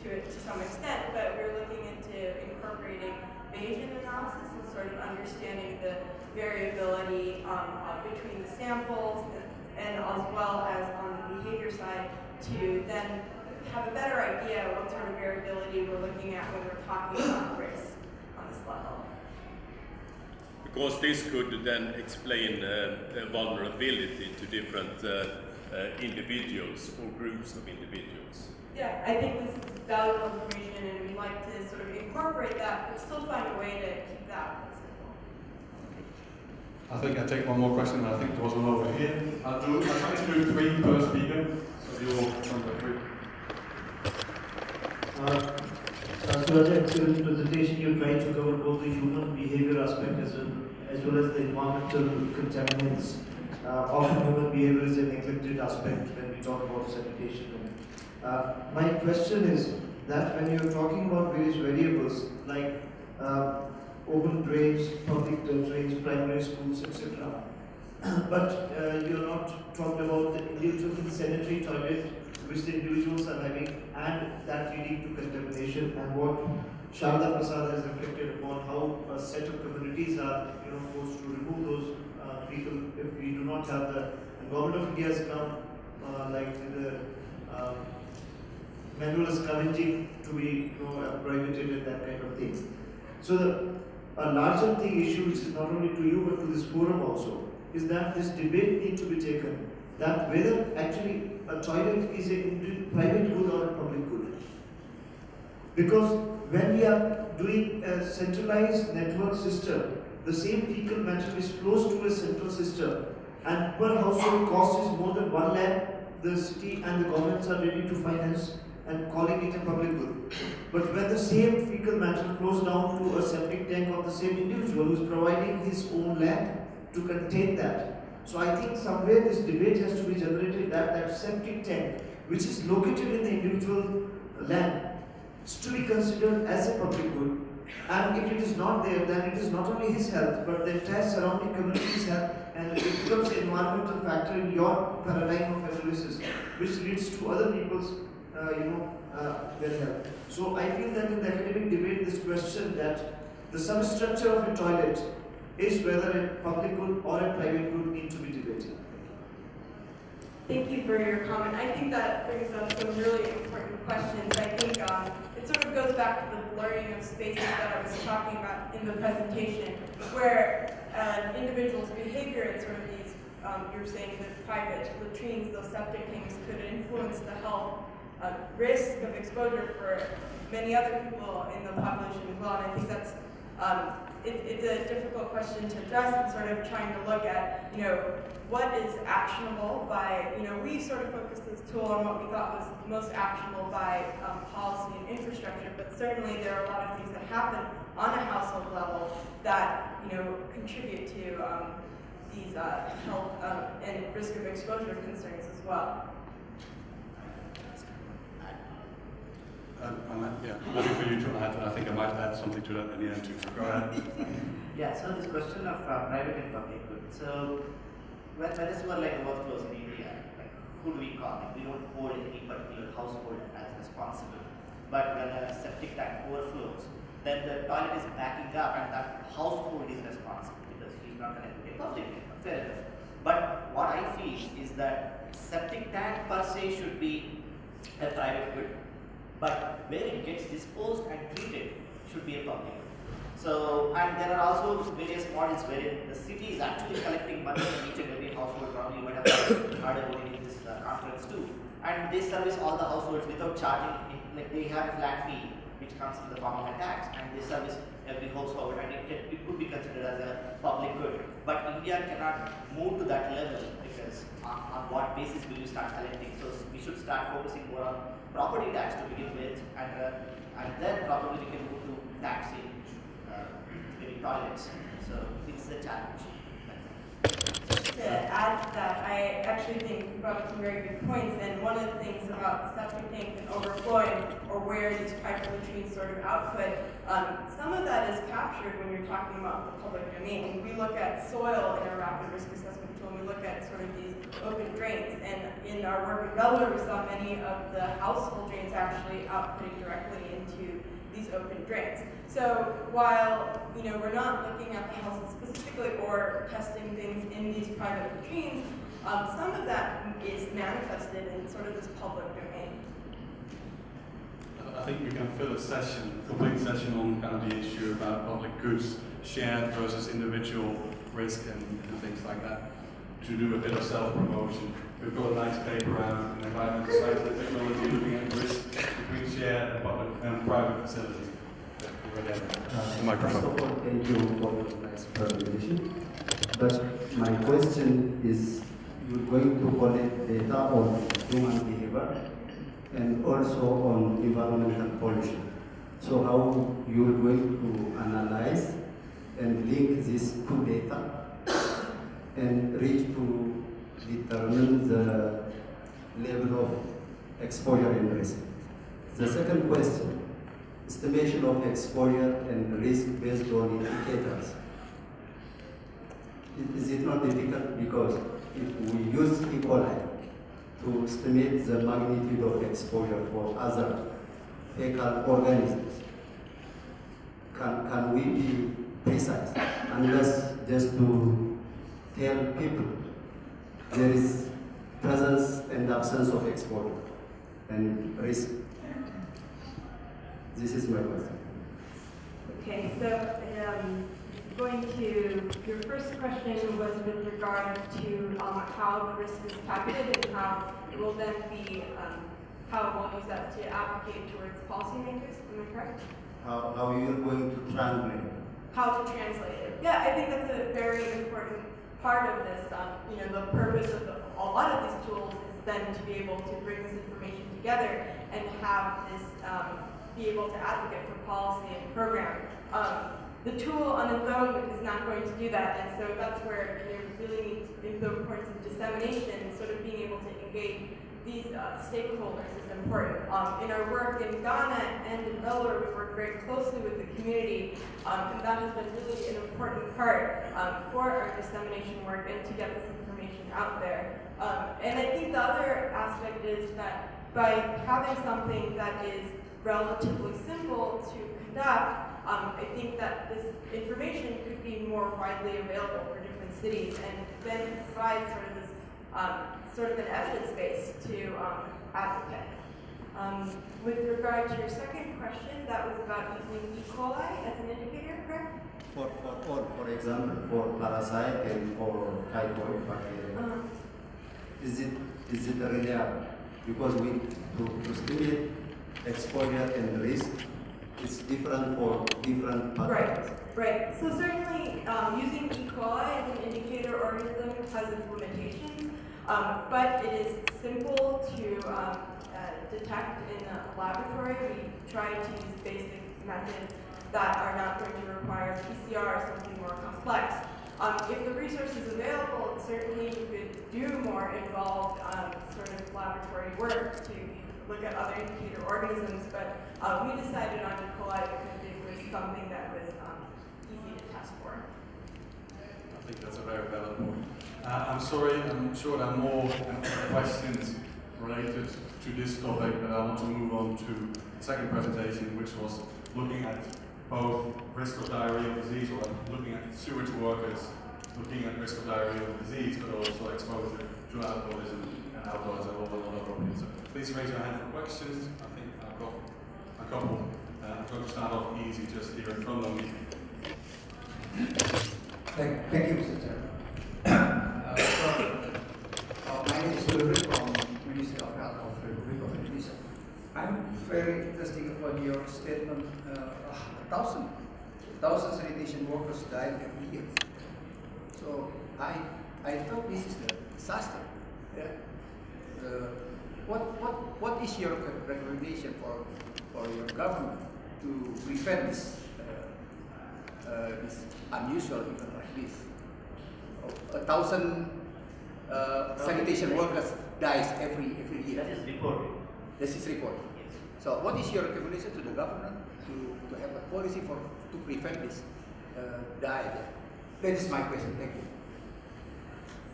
to it to some extent, but we're looking into incorporating Bayesian analysis and sort of understanding the variability between the samples and as well as on the behavior side to then have a better idea of what sort of variability we're looking at when we're talking about risk on this level. Because this could then explain vulnerability to different individuals or groups of individuals. Yeah, I think this is valuable information and we'd like to sort of incorporate that, but still find a way to keep that simple. I think I take one more question, and I think there was one over here. I'll try to do 3 per speaker, so you all come back 3. So as an excellent presentation, you tried to cover both the human behavior aspect as well as the environmental contaminants. Often human behavior is a neglected aspect when we talk about sanitation. My question is, that when you're talking about various variables like open drains, public drains, primary schools, etc., but you're not talking about the individual sanitary toilet which the individuals are having and that leading to contamination, and what Sharda Prasad has reflected upon how a set of communities are forced to remove those people if we do not have the government of India has come like the manual is challenging to be prohibited and that kind of thing. So a larger thing issue which is not only to you but to this forum also is that this debate needs to be taken, that whether actually a toilet is a private good or a public good. Because when we are doing a centralized network system, the same fecal matter which flows to a central system and per household cost is more than 1 lakh, the city and the governments are ready to finance and calling it a public good. But when the same fecal matter flows down to a septic tank of the same individual who is providing his own land to contain that. So I think somewhere this debate has to be generated that septic tank which is located in the individual land is to be considered as a public good. And if it is not there, then it is not only his health but the entire surrounding community's health, and it becomes an environmental factor in your paradigm of analysis which leads to other people's well-health. So I feel that in the academic debate, this question that the substructure of a toilet is whether a public good or a private good need to be debated. Thank you for your comment. I think that brings up some really important questions. I think it sort of goes back to the blurring of spaces that I was talking about in the presentation, where an individual's behavior in sort of these, you're saying that private latrines, those septic tanks could influence the health risk of exposure for many other people in the population as well. And I think that's it's a difficult question to address, and sort of trying to look at what is actionable by we sort of focused this tool on what we thought was most actionable by policy and infrastructure, but certainly there are a lot of things that happen on a household level that contribute to these health and risk of exposure concerns as well. Nothing for you to add. I think I might add something to that in the end too. So go ahead. Yeah, so this question of private and public good. So when this were like workflows in India, like who do we call? Like, we don't hold any particular household as responsible. But when a septic tank overflows, then the toilet is backing up and that household is responsible because he's not connected to public. Fair enough. But what I feel is that septic tank per se should be a private good, but where it gets disposed and treated should be a public good. So, and there are also various models wherein the city is actually collecting money from each and every household. Probably you might have heard about it in this conference too. And they service all the households without charging, like they have a flat fee which comes in the form of a tax, and they service every household, and it could be considered as a public good. But India cannot move to that level because on what basis will you start collecting? So we should start focusing more on property tax to begin with, and then probably we can move to taxing maybe toilets. So it's a challenge. To add to that, I actually think you brought up some very good points, and one of the things about septic tanks and overflowing, or where these private latrines sort of output, some of that is captured when you're talking about the public domain. We look at soil in our rapid risk assessment tool, and we look at sort of these open drains, and in our work in Bellwood, we saw many of the household drains actually outputting directly into these open drains. So while we're not looking at the household specifically or testing things in these private latrines, some of that is manifested in sort of this public domain. I think we can fill a complete session on kind of the issue about public goods, shared versus individual risk and things like that, to do a bit of self-promotion. We've got a nice paper out in environmental science and technology looking at risk between shared and public and private facilities. The microphone. First of all, thank you for the nice presentation. But my question is, you're going to collect data on human behavior and also on environmental pollution. So how you're going to analyze and link these two data and reach to determine the level of exposure and risk? The second question, estimation of exposure and risk based on indicators. Is it not difficult? Because if we use E. coli to estimate the magnitude of exposure for other fecal organisms, can we be precise? Unless just to tell people there is presence and absence of exposure and risk. This is my question. Okay, so going to your first question was with regard to how the risk is calculated and how it will then be, how we'll use that to advocate towards policymakers. Am I correct? How you are going to translate? How to translate it. Yeah, I think that's a very important part of this. The purpose of a lot of these tools is then to be able to bring this information together and have this be able to advocate for policy and program. The tool on its own is not going to do that, and so that's where you really need the importance of dissemination, sort of being able to engage these stakeholders is important. In our work in Ghana and in Delaware, we work very closely with the community, and that has been really an important part for our dissemination work and to get this information out there. And I think the other aspect is that by having something that is relatively simple to conduct, I think that this information could be more widely available for different cities and then provide sort of this sort of an evidence base to advocate. With regard to your second question, that was about using E. coli as an indicator, correct? For example, for parasite and for typhoid bacteria, is it reliable? Because to estimate exposure and risk, it's different for different pathogens. Right. So certainly using E. coli as an indicator organism has its limitations, but it is simple to detect in a laboratory. We try to use basic methods that are not going to require PCR or something more complex. If the resource is available, certainly you could do more involved sort of laboratory work to look at other indicator organisms, but we decided on E. coli because it was something that was easy to test for. I think that's a very valid point. I'm sorry, I'm sure there are more questions related to this topic, but I want to move on to the second presentation, which was looking at both risk of diarrheal disease, or looking at sewage workers, looking at risk of diarrheal disease, but also exposure to alcoholism and outdoors and all the other problems. So please raise your hand for questions. I think I've got a couple. I'm going to start off easy, just here in front of me. Thank you, Mr. Chairman. My name is Ulrich from Ministry of Health of the Republic of Indonesia. I'm very interested upon your statement. 1,000 sanitation workers die every year. So I thought this is a disaster. Yeah. What is your recommendation for your government to prevent this this unusual event like this? 1,000 sanitation workers dies every year. That is reported. This is reported. Yes. So what is your recommendation to the government to have a policy to prevent this die? That is my question. Thank you.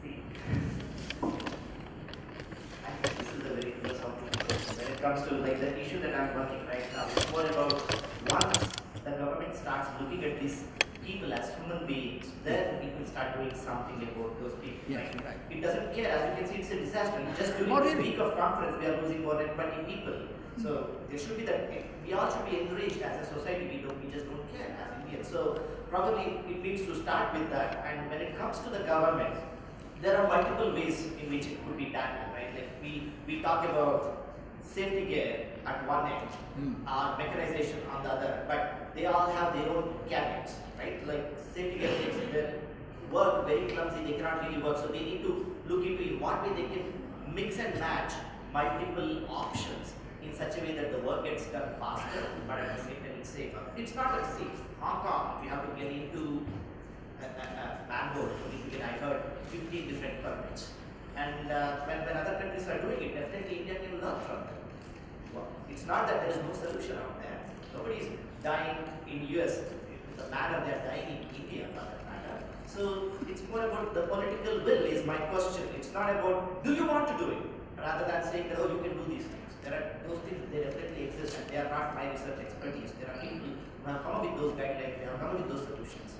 See, I think this is a very philosophical question. When it comes to like the issue that I'm working right now, it's more about once the government starts looking at these people as human beings, then it will start doing something about those people. Yes, right. It doesn't care. As you can see, it's a disaster. Just during Not this really. week of conference, we are losing more than 20 people. So there should be that. We all should be encouraged as a society. We just don't care as Indians. So probably it needs to start with that. And when it comes to the government, there are multiple ways in which it could be tackled, right? Like we talk about safety gear at one end, mechanization on the other, but they all have their own cabinets, right? Like safety gear makes their work very clumsy, they cannot really work, so they need to look into in what way they can mix and match multiple options in such a way that the work gets done faster, but at the same time it's safer. It's not that safe. Hong Kong, we have to get into Bangalore, I heard 15 different permits. And when other countries are doing it, definitely India can learn from them. Well, it's not that there is no solution out there. Nobody is dying in US the manner they are dying in India for that matter. So it's more about the political will is my question. It's not about do you want to do it, rather than saying that oh you can do these things. There are those things, they definitely exist and they are not my research expertise. There are people who have come up with those guidelines, they have come up with those solutions.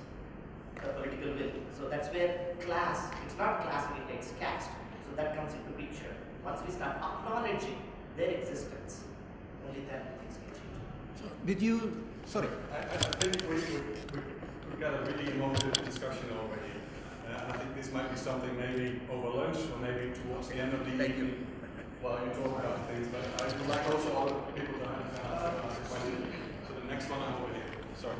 The political will. So that's where class, it's not class in India, it's caste. So that comes into picture. Once we start acknowledging their existence, only then things can change. So did you, sorry. I think we've got a really emotive discussion already. And I think this might be something maybe over lunch or maybe towards the end of the evening while you talk about things. But I would like also other people to ask a question. So the next one I'm over here. Sorry.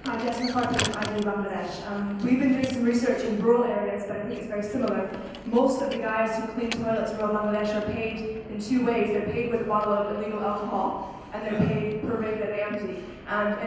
Hi, Jess McCarthy. I'm in Bangladesh. We've been doing some research in rural areas, but I think it's very similar. Most of the guys who clean toilets in rural Bangladesh are paid in two ways. They're paid with a bottle of illegal alcohol, and they're paid per rig that they empty. And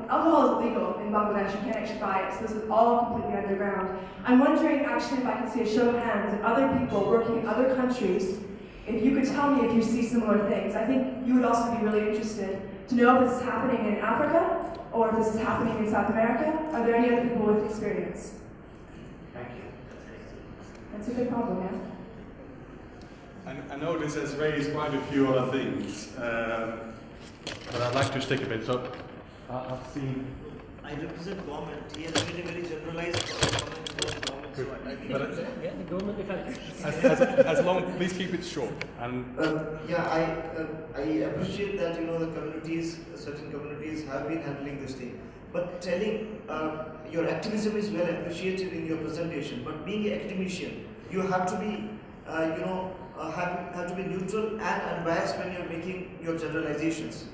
alcohol is illegal in Bangladesh. You can't actually buy it, so this is all completely underground. I'm wondering, actually, if I can see a show of hands of other people working in other countries, if you could tell me if you see similar things. I think you would also be really interested to know if this is happening in Africa, or if this is happening in South America. Are there any other people with experience? Thank you. That's a big problem, yeah? I know this has raised quite a few other things, but I'd like to stick a bit. So I've seen. I represent government. He has made a very generalized comment about government. So I think The government as long, please keep it short. And I appreciate that the communities, certain communities have been handling this thing. But telling your activism is well appreciated in your presentation. But being an academician, you have to be have to be neutral and unbiased when you're making your generalizations.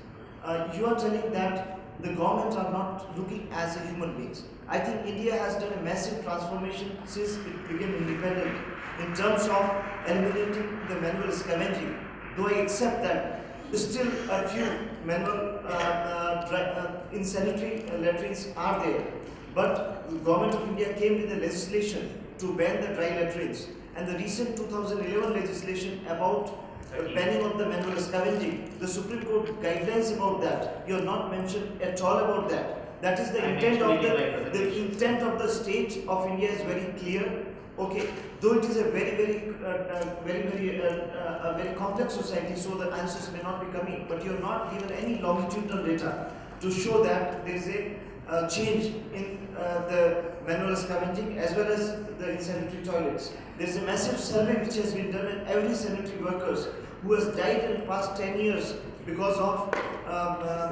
You are telling that the government are not looking as a human beings. I think India has done a massive transformation since it became independent in terms of eliminating the manual scavenging. Though I accept that still a few manual in sanitary latrines are there. But the government of India came with a legislation to ban the dry latrines. And the recent 2011 legislation about banning of the manual scavenging, the Supreme Court guidelines about that, you are not mentioned at all about that. That is the intent of the intent of the state of India is very clear. Okay, though it is a very complex society, so the answers may not be coming. But you are not given any longitudinal data to show that there is a change in the manual scavenging as well as the sanitary toilets. There is a massive survey which has been done, and every sanitary workers who has died in the past 10 years because of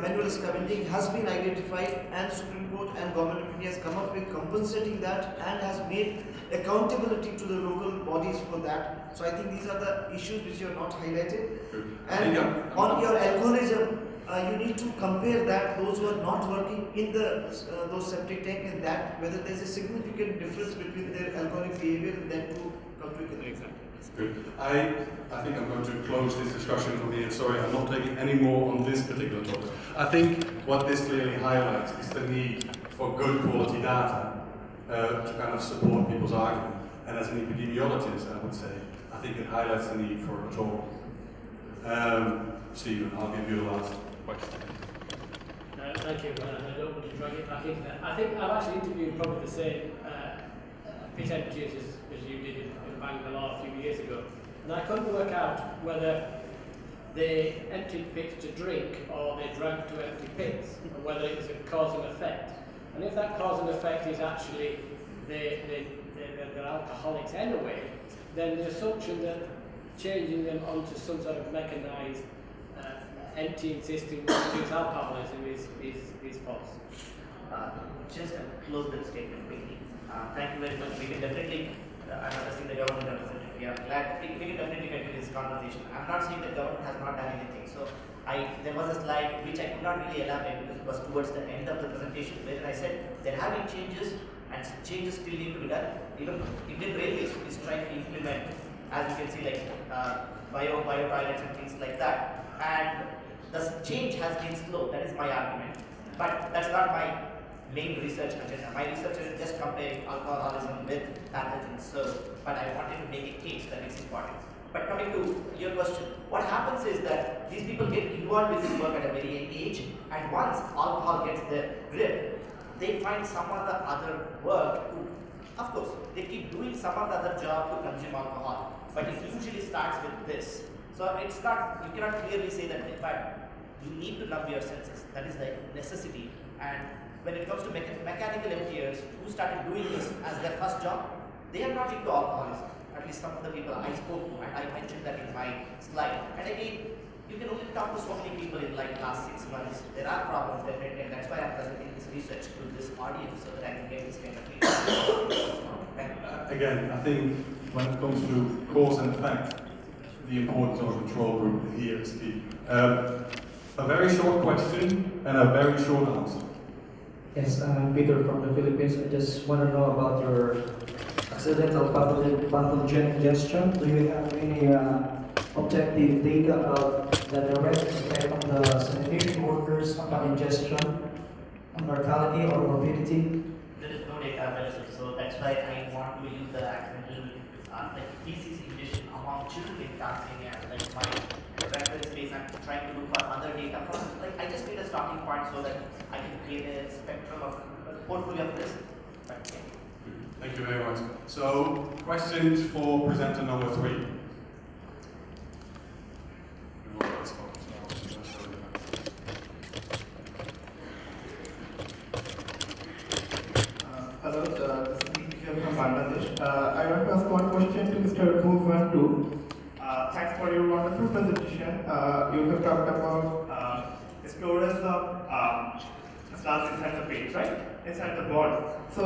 manual scavenging has been identified, and Supreme Court and Government of India has come up with compensating that and has made accountability to the local bodies for that. So I think these are the issues which you are not highlighted. And on your alcoholism, you need to compare that those who are not working in the those septic tank and that whether there is a significant difference between their alcoholic behavior and then to come to a conclusion. Good. I think I'm going to close this discussion from here. Sorry, I'm not taking any more on this particular topic. I think what this clearly highlights is the need for good quality data to kind of support people's argument. And as an epidemiologist, I would say, I think it highlights the need for a talk. Stephen, I'll give you the last question. Thank you. I don't want to drag it back into that. I think I've actually interviewed probably the same percentages as you did in Bangalore a few years ago, and I couldn't work out whether they emptied pits to drink or they drank to empty pits, and whether it was a cause and effect. And if that cause and effect is actually they're alcoholics anyway, then the assumption that changing them onto some sort of mechanized emptying system which brings alcoholism is false. Just a close that statement quickly. Thank you very much. We can definitely, I'm addressing the government representative. We are glad we can definitely continue this conversation. I'm not saying the government has not done anything. So there was a slide which I could not really elaborate because it was towards the end of the presentation where I said there have been changes and changes still need to be done. Even Indian Railways is trying to implement, as you can see, like bio toilets and things like that. And the change has been slow. That is my argument. But that's not my main research agenda. My research is just comparing alcoholism with pathogens. So, but I wanted to make a case that it's important. But coming to your question, what happens is that these people get involved with this work at a very young age, and once alcohol gets their grip, they find some other work to, of course, they keep doing some other job to consume alcohol, but it usually starts with this. So it's not, you cannot clearly say that, in fact, you need to numb your senses. That is the necessity. And when it comes to mechanical employers who started doing this as their first job, they are not into alcoholism. At least some of the people I spoke to, and I mentioned that in my slide. And again, you can only talk to so many people in like last 6 months. There are problems definitely, and that's why I'm presenting this research to this audience so that I can get this kind of feedback. Again, I think when it comes to cause and effect, the importance of a control group here is key. A very short question and a very short answer. Yes, I'm Peter from the Philippines. I just want to know about your accidental pathogen ingestion. Do you have any objective data about the direct effect of the sanitation workers upon ingestion on mortality or morbidity? There is no data available, so that's why I want to use the accidental like feces ingestion among children in Tanzania. Like my reference base, I'm trying to look for other data from. Like I just need a starting point so that I can create a spectrum of portfolio of this. Thank you very much. So, questions for presenter number 3. Hello, this is Deep here from Bangladesh. I want to ask one question to Mr. Bhuvantu. Thanks for your wonderful presentation. You have talked about storage of stars inside the page, right? Inside the board. So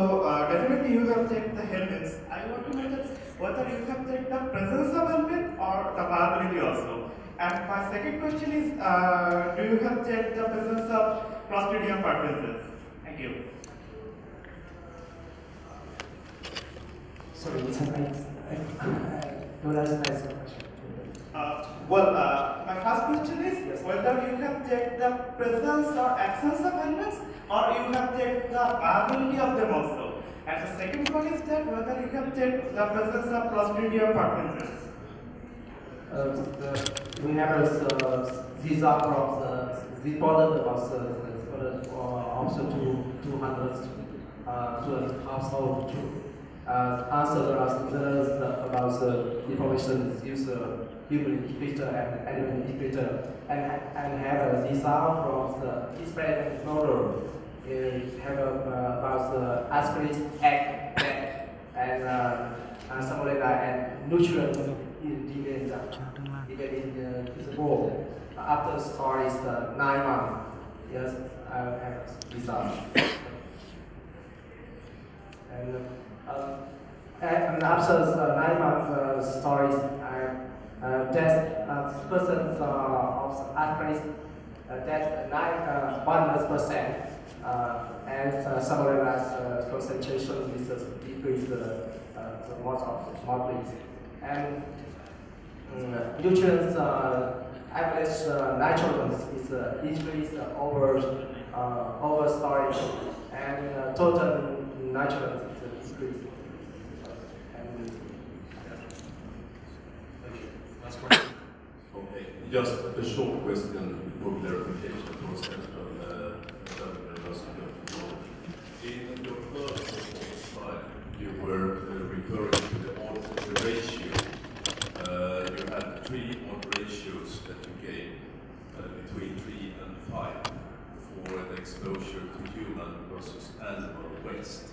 definitely you have checked the helmets. I want to know that whether you have checked the presence of helmet or the viability also. And my second question is, do you have checked the presence of Clostridium perfringens? Thank you. Sorry, no, that's a nice question. My first question is whether you have checked the presence or absence of helmets, or you have checked the viability of them also. And the second one is that whether you have checked the presence of Clostridium perfringens. We have these are from the product was also to 200 to household too. Answer about the information used human indicator and animal indicator and have these are from the display model. Have about the aspirate egg and something like that and nutrient in the bowl. After storage 9 months, yes, I have results. And after 9 months storage, I test percent of accuracy, test 100%, and some of that concentration is decreased the most of mortality. And nutrients average nitrogen is increased over storage, and total nitrogen is increased. Thank you. Last question. Okay, just a short question for clarification for Central University of Knowledge. In your first slide, you were referring to the odd ratio. You had 3 odd ratios that you gave between 3 and 5 for the exposure to human versus animal waste.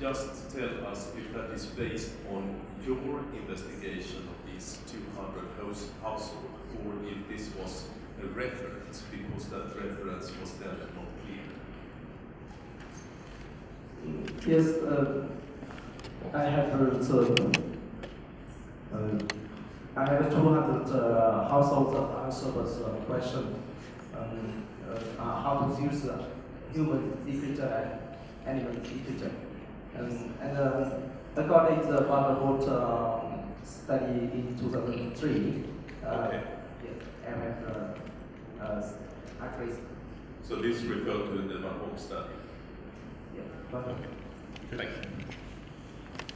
Just tell us if that is based on your investigation of these 200 households, or if this was a reference, because that reference was then not clear. Yes, I have I have 200 households answered question how to use human indicator and animal indicator. And according to the Vanderbilt study in 2003, Okay. MF accuracy. So this referred to the Van Hoek study? Yeah, Thank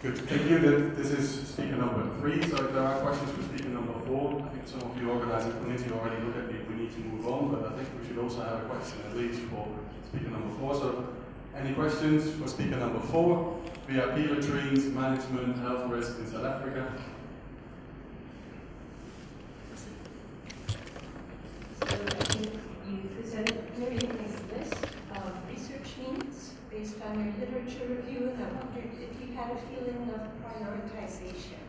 you. Good. Thank you. This is speaker number 3. So if there are questions for speaker number 4, I think some of the organizing committee already look at if we need to move on, but I think we should also have a question at least for speaker number 4. So any questions for speaker number 4? VIP latrines, management, health risk in South Africa. So I think you presented a very nice list of research needs based on your literature review, and I wondered if you had a feeling of prioritization.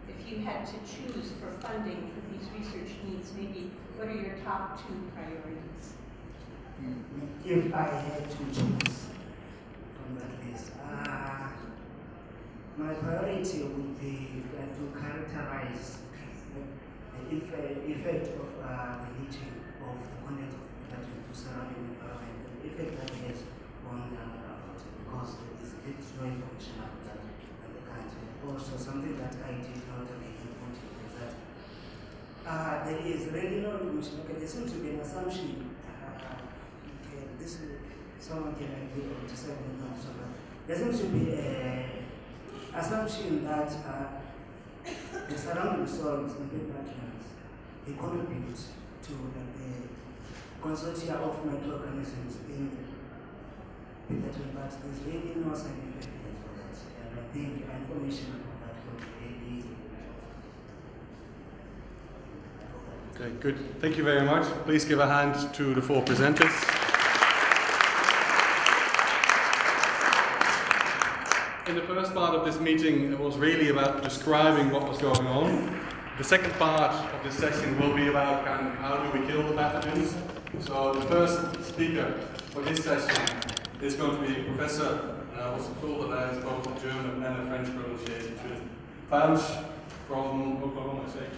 If you had to choose for funding for these research needs, maybe what are your top 2 priorities? If I had to choose from that list, my priority would be to characterize the effect of the leaching of the content of the platinum to surrounding environment, and the effect that it has on the water, because there is no information about that in the country. Also, something that I did not make important is that there is really no information. Okay, there seems to be an assumption. Someone can agree or disagree on that. There seems to be an assumption that the surrounding soils and the wetlands, they contribute to the consortia of microorganisms in the wetland, but there's really no scientific evidence for that. And I think information about that could be very easy. Okay, good. Thank you very much. Please give a hand to the 4 presenters. In the first part of this meeting, it was really about describing what was going on. The second part of this session will be about how do we kill the pathogens. So the first speaker for this session is going to be Professor, and I was told that I spoke both the German and the French pronunciation, Fausch from Oklahoma State.